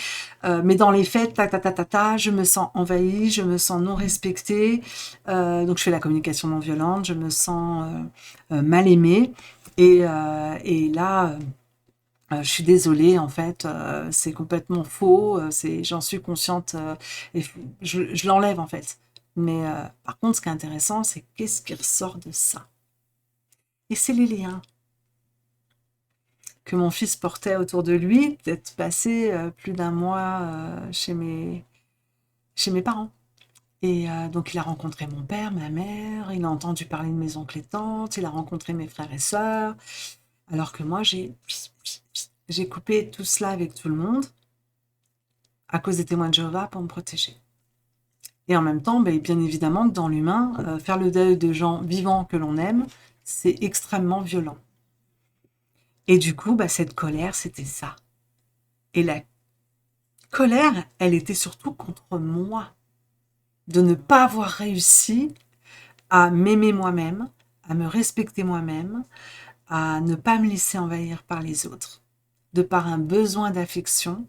[SPEAKER 1] Mais dans les faits, je me sens envahie, je me sens non respectée. Donc, je fais la communication non violente. Je me sens mal aimée. Et là, je suis désolée, en fait, c'est complètement faux, j'en suis consciente, et je l'enlève, en fait. Mais par contre, ce qui est intéressant, c'est qu'est-ce qui ressort de ça? Et c'est les liens que mon fils portait autour de lui, d'être passé plus d'un mois chez mes parents. Et donc, il a rencontré mon père, ma mère, il a entendu parler de mes oncles et tantes, il a rencontré mes frères et sœurs, alors que moi, j'ai coupé tout cela avec tout le monde à cause des témoins de Jéhovah pour me protéger. Et en même temps, ben, bien évidemment, que dans l'humain, faire le deuil de gens vivants que l'on aime, c'est extrêmement violent. Et du coup, bah, cette colère, c'était ça. Et la colère, elle était surtout contre moi, de ne pas avoir réussi à m'aimer moi-même, à me respecter moi-même, à ne pas me laisser envahir par les autres, de par un besoin d'affection,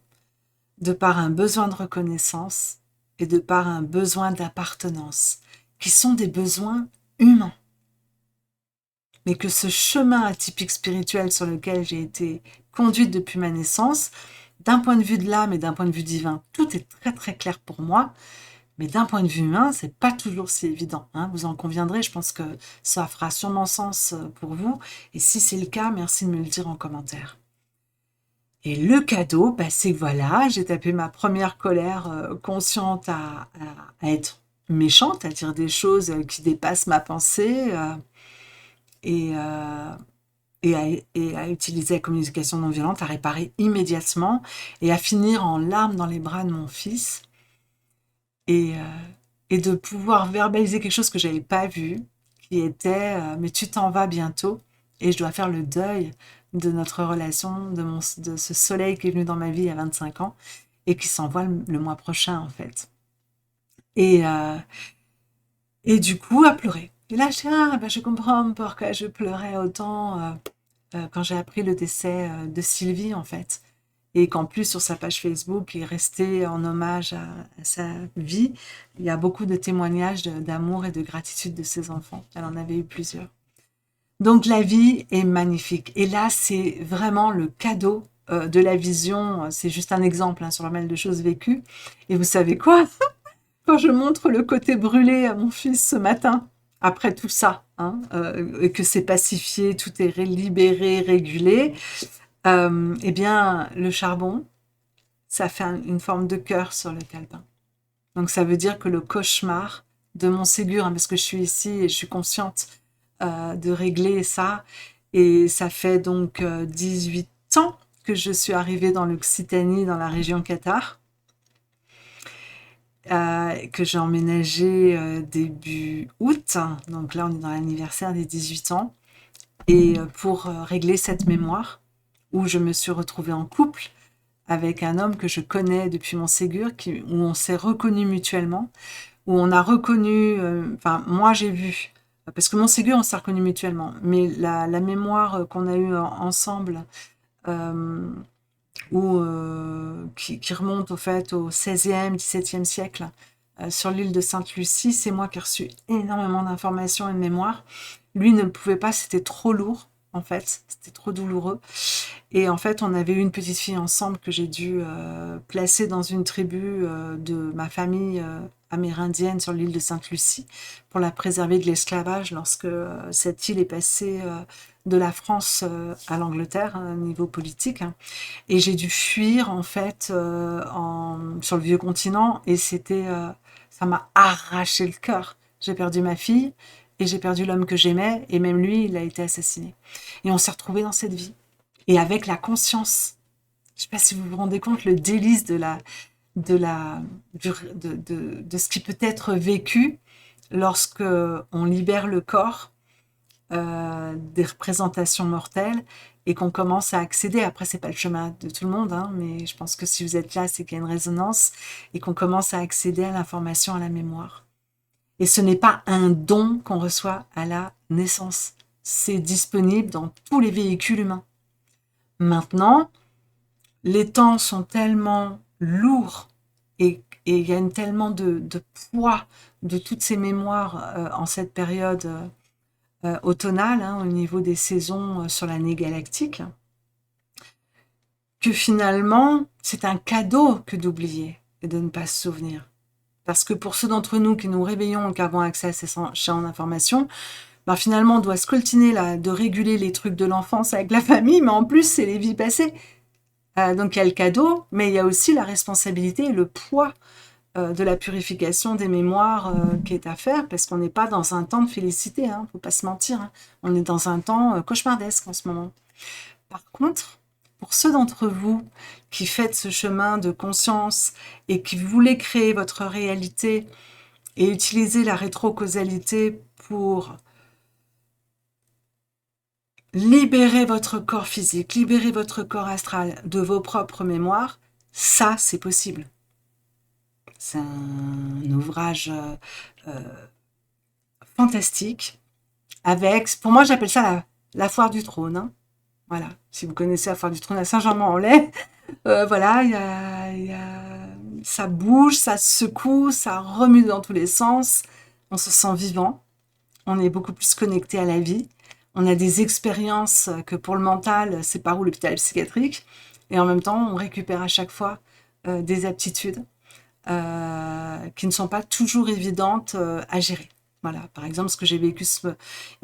[SPEAKER 1] de par un besoin de reconnaissance et de par un besoin d'appartenance, qui sont des besoins humains. Mais que ce chemin atypique spirituel sur lequel j'ai été conduite depuis ma naissance, d'un point de vue de l'âme et d'un point de vue divin, tout est très très clair pour moi, mais d'un point de vue humain, c'est pas toujours si évident, hein. Vous en conviendrez, je pense que ça fera sûrement sens pour vous, et si c'est le cas, merci de me le dire en commentaire. Et le cadeau, bah, c'est que voilà, j'ai tapé ma première colère consciente à être méchante, à dire des choses qui dépassent ma pensée et, euh, et à utiliser la communication non violente, à réparer immédiatement et à finir en larmes dans les bras de mon fils et, euh, et de pouvoir verbaliser quelque chose que j'avais pas vu, qui était mais tu t'en vas bientôt et je dois faire le deuil de notre relation, de ce soleil qui est venu dans ma vie il y a 25 ans et qui s'envole le mois prochain en fait. Et, euh, et du coup, à pleurer. Et là, je comprends pourquoi je pleurais autant quand j'ai appris le décès de Sylvie en fait. Et qu'en plus, sur sa page Facebook, il est resté en hommage à sa vie. Il y a beaucoup de témoignages d'amour et de gratitude de ses enfants. Elle en avait eu plusieurs. Donc la vie est magnifique. Et là, c'est vraiment le cadeau de la vision. C'est juste un exemple hein, sur le mal de choses vécues. Et vous savez quoi? Quand je montre le côté brûlé à mon fils ce matin, après tout ça, hein, et que c'est pacifié, tout est libéré, régulé, eh bien, le charbon, ça fait une forme de cœur sur le calepin. Donc ça veut dire que le cauchemar de mon Ségur, hein, parce que je suis ici et je suis consciente de régler ça, et ça fait donc 18 ans que je suis arrivée dans l'Occitanie, dans la région Qatar, que j'ai emménagé début août. Donc là, on est dans l'anniversaire des 18 ans. Et pour régler cette mémoire, où je me suis retrouvée en couple avec un homme que je connais depuis mon Ségur, où on s'est reconnus mutuellement, où on a reconnu, enfin moi j'ai vu, parce que mon Ségur on s'est reconnus mutuellement, mais la mémoire qu'on a eue ensemble, euh, qui remonte au fait au 16e, 17e siècle, sur l'île de Sainte-Lucie, c'est moi qui ai reçu énormément d'informations et de mémoire. Lui ne pouvait pas, c'était trop lourd, en fait, c'était trop douloureux. Et en fait, on avait eu une petite fille ensemble que j'ai dû placer dans une tribu de ma famille amérindienne sur l'île de Sainte-Lucie pour la préserver de l'esclavage lorsque cette île est passée de la France à l'Angleterre, au niveau politique, hein. Et j'ai dû fuir, en fait, sur le vieux continent, et ça m'a arraché le cœur. J'ai perdu ma fille, et j'ai perdu l'homme que j'aimais, et même lui, il a été assassiné. Et on s'est retrouvés dans cette vie. Et avec la conscience. Je ne sais pas si vous vous rendez compte le délice de, la, de ce qui peut être vécu lorsque on libère le corps des représentations mortelles et qu'on commence à accéder. Après, c'est pas le chemin de tout le monde, hein, mais je pense que si vous êtes là, c'est qu'il y a une résonance et qu'on commence à accéder à l'information, à la mémoire. Et ce n'est pas un don qu'on reçoit à la naissance. C'est disponible dans tous les véhicules humains. Maintenant, les temps sont tellement lourds et il y a tellement de poids de toutes ces mémoires en cette période automnale, hein, au niveau des saisons sur l'année galactique, que finalement, c'est un cadeau que d'oublier et de ne pas se souvenir. Parce que pour ceux d'entre nous qui nous réveillons et qui avons accès à ces champs d'information, ben finalement, on doit se coltiner là, de réguler les trucs de l'enfance avec la famille, mais en plus, c'est les vies passées. Donc il y a le cadeau, mais il y a aussi la responsabilité et le poids de la purification des mémoires qui est à faire, parce qu'on n'est pas dans un temps de félicité, hein, faut pas se mentir, hein. On est dans un temps cauchemardesque en ce moment. Par contre, pour ceux d'entre vous qui faites ce chemin de conscience et qui voulez créer votre réalité et utiliser la rétrocausalité pour libérer votre corps physique, libérer votre corps astral de vos propres mémoires, ça c'est possible. C'est un ouvrage fantastique avec, pour moi j'appelle ça la foire du trône, hein. Voilà, si vous connaissez la foire du trône à Saint-Germain-en-Laye, voilà, ça bouge, ça secoue, ça remue dans tous les sens, on se sent vivant, on est beaucoup plus connecté à la vie, on a des expériences que pour le mental, c'est par où l'hôpital psychiatrique, et en même temps, on récupère à chaque fois des aptitudes qui ne sont pas toujours évidentes à gérer. Voilà, par exemple, ce que j'ai vécu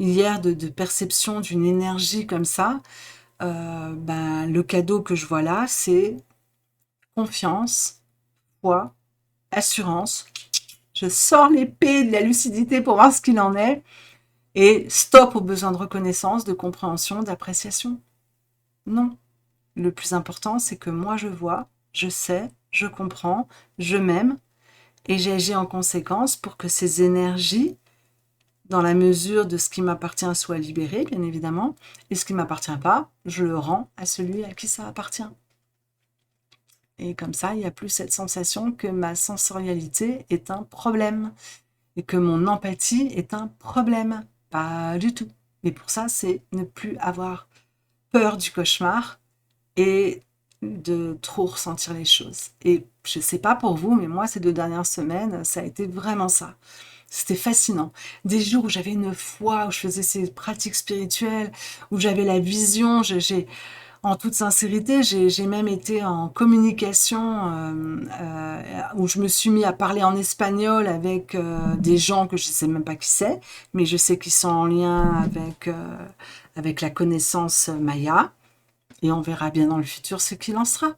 [SPEAKER 1] hier de perception d'une énergie comme ça, ben, le cadeau que je vois là, c'est confiance, foi, assurance. Je sors l'épée de la lucidité pour voir ce qu'il en est et stop aux besoins de reconnaissance, de compréhension, d'appréciation. Non. Le plus important, c'est que moi je vois, je sais, je comprends, je m'aime et j'agis en conséquence pour que ces énergies, dans la mesure de ce qui m'appartient, soient libérées, bien évidemment, et ce qui ne m'appartient pas, je le rends à celui à qui ça appartient. Et comme ça, il n'y a plus cette sensation que ma sensorialité est un problème et que mon empathie est un problème. Pas du tout. Mais pour ça, c'est ne plus avoir peur du cauchemar et de trop ressentir les choses. Et je ne sais pas pour vous, mais moi, ces 2 dernières semaines, ça a été vraiment ça. C'était fascinant. Des jours où j'avais une foi, où je faisais ces pratiques spirituelles, où j'avais la vision, en toute sincérité, j'ai même été en communication où je me suis mis à parler en espagnol avec des gens que je ne sais même pas qui c'est, mais je sais qu'ils sont en lien avec la connaissance maya, et on verra bien dans le futur ce qu'il en sera.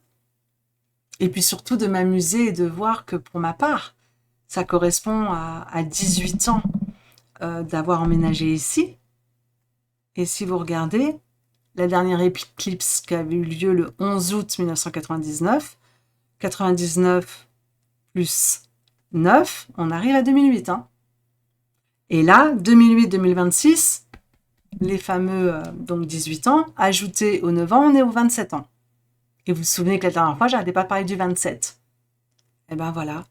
[SPEAKER 1] Et puis surtout de m'amuser et de voir que pour ma part, ça correspond à 18 ans d'avoir emménagé ici. Et si vous regardez, la dernière éclipse qui avait eu lieu le 11 août 1999. 99 plus 9, on arrive à 2008. Hein. Et là, 2008-2026, les fameux donc 18 ans, ajoutés aux 9 ans, on est aux 27 ans. Et vous vous souvenez que la dernière fois, j'arrêtais pas de parler du 27. Et ben voilà,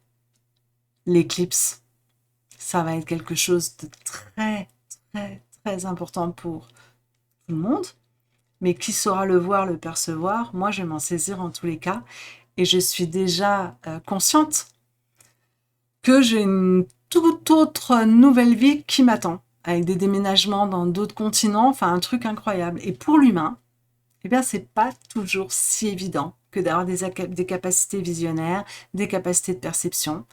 [SPEAKER 1] l'éclipse, ça va être quelque chose de très, très, très important pour tout le monde. Mais qui saura le voir, le percevoir, moi, je vais m'en saisir en tous les cas. Et je suis déjà consciente que j'ai une toute autre nouvelle vie qui m'attend, avec des déménagements dans d'autres continents, enfin un truc incroyable. Et pour l'humain, eh bien, c'est pas toujours si évident que d'avoir des capacités visionnaires, des capacités de perception,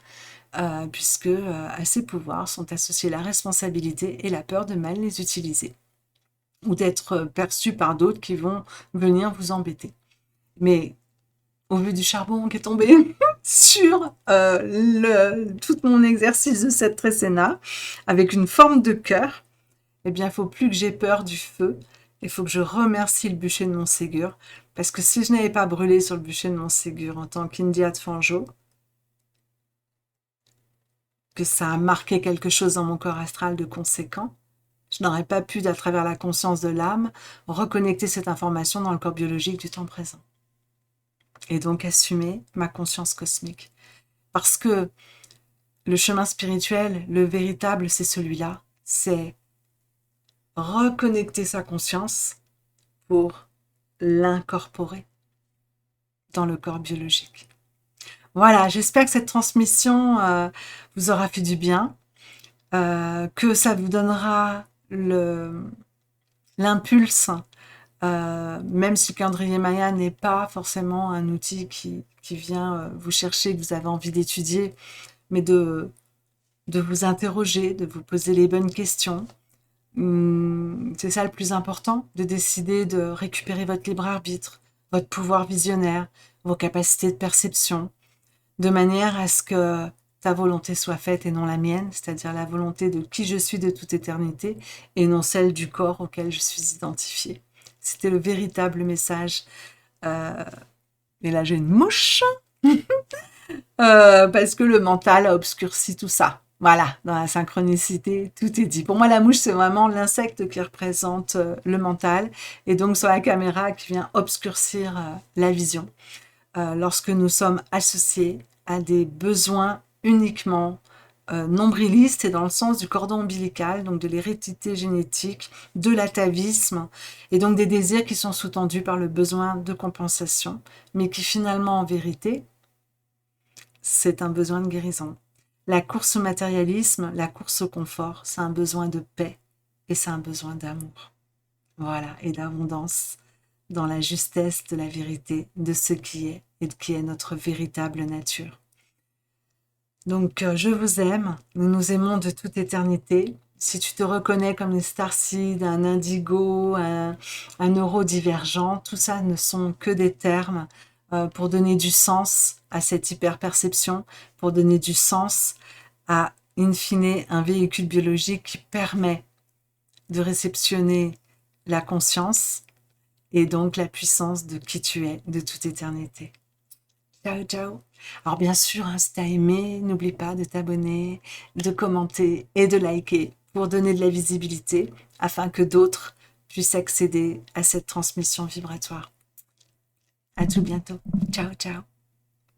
[SPEAKER 1] puisque à ces pouvoirs sont associés la responsabilité et la peur de mal les utiliser, ou d'être perçus par d'autres qui vont venir vous embêter. Mais au vu du charbon qui est tombé sur tout mon exercice de cette trécéna, avec une forme de cœur, eh bien, il ne faut plus que j'ai peur du feu. Il faut que je remercie le bûcher de Montségur, parce que si je n'avais pas brûlé sur le bûcher de Montségur en tant qu'India de Fanjo, que ça a marqué quelque chose dans mon corps astral de conséquent, je n'aurais pas pu, à travers la conscience de l'âme, reconnecter cette information dans le corps biologique du temps présent. Et donc assumer ma conscience cosmique. Parce que le chemin spirituel, le véritable, c'est celui-là. C'est reconnecter sa conscience pour l'incorporer dans le corps biologique. Voilà, j'espère que cette transmission vous aura fait du bien, que ça vous donnera l'impulse, même si le calendrier Maya n'est pas forcément un outil qui vient vous chercher, que vous avez envie d'étudier, mais de vous interroger, de vous poser les bonnes questions. C'est ça le plus important, de décider de récupérer votre libre arbitre, votre pouvoir visionnaire, vos capacités de perception, de manière à ce que ta volonté soit faite et non la mienne, c'est-à-dire la volonté de qui je suis de toute éternité et non celle du corps auquel je suis identifiée. C'était le véritable message. Et là, j'ai une mouche parce que le mental a obscurci tout ça. Voilà, dans la synchronicité, tout est dit. Pour moi, la mouche, c'est vraiment l'insecte qui représente le mental, et donc sur la caméra qui vient obscurcir la vision. Lorsque nous sommes associés à des besoins uniquement nombrilistes, et dans le sens du cordon ombilical, donc de l'hérédité génétique, de l'atavisme, et donc des désirs qui sont sous-tendus par le besoin de compensation, mais qui finalement, en vérité, c'est un besoin de guérison. La course au matérialisme, la course au confort, c'est un besoin de paix et c'est un besoin d'amour. Voilà, et d'abondance dans la justesse de la vérité de ce qui est et de qui est notre véritable nature. Donc, je vous aime, nous nous aimons de toute éternité. Si tu te reconnais comme une starseed, un indigo, un neurodivergent, tout ça ne sont que des termes pour donner du sens à cette hyperperception, pour donner du sens à, in fine, un véhicule biologique qui permet de réceptionner la conscience et donc la puissance de qui tu es de toute éternité. Ciao, ciao. Alors bien sûr, hein, si tu as aimé, n'oublie pas de t'abonner, de commenter et de liker pour donner de la visibilité afin que d'autres puissent accéder à cette transmission vibratoire. À tout bientôt. Ciao, ciao.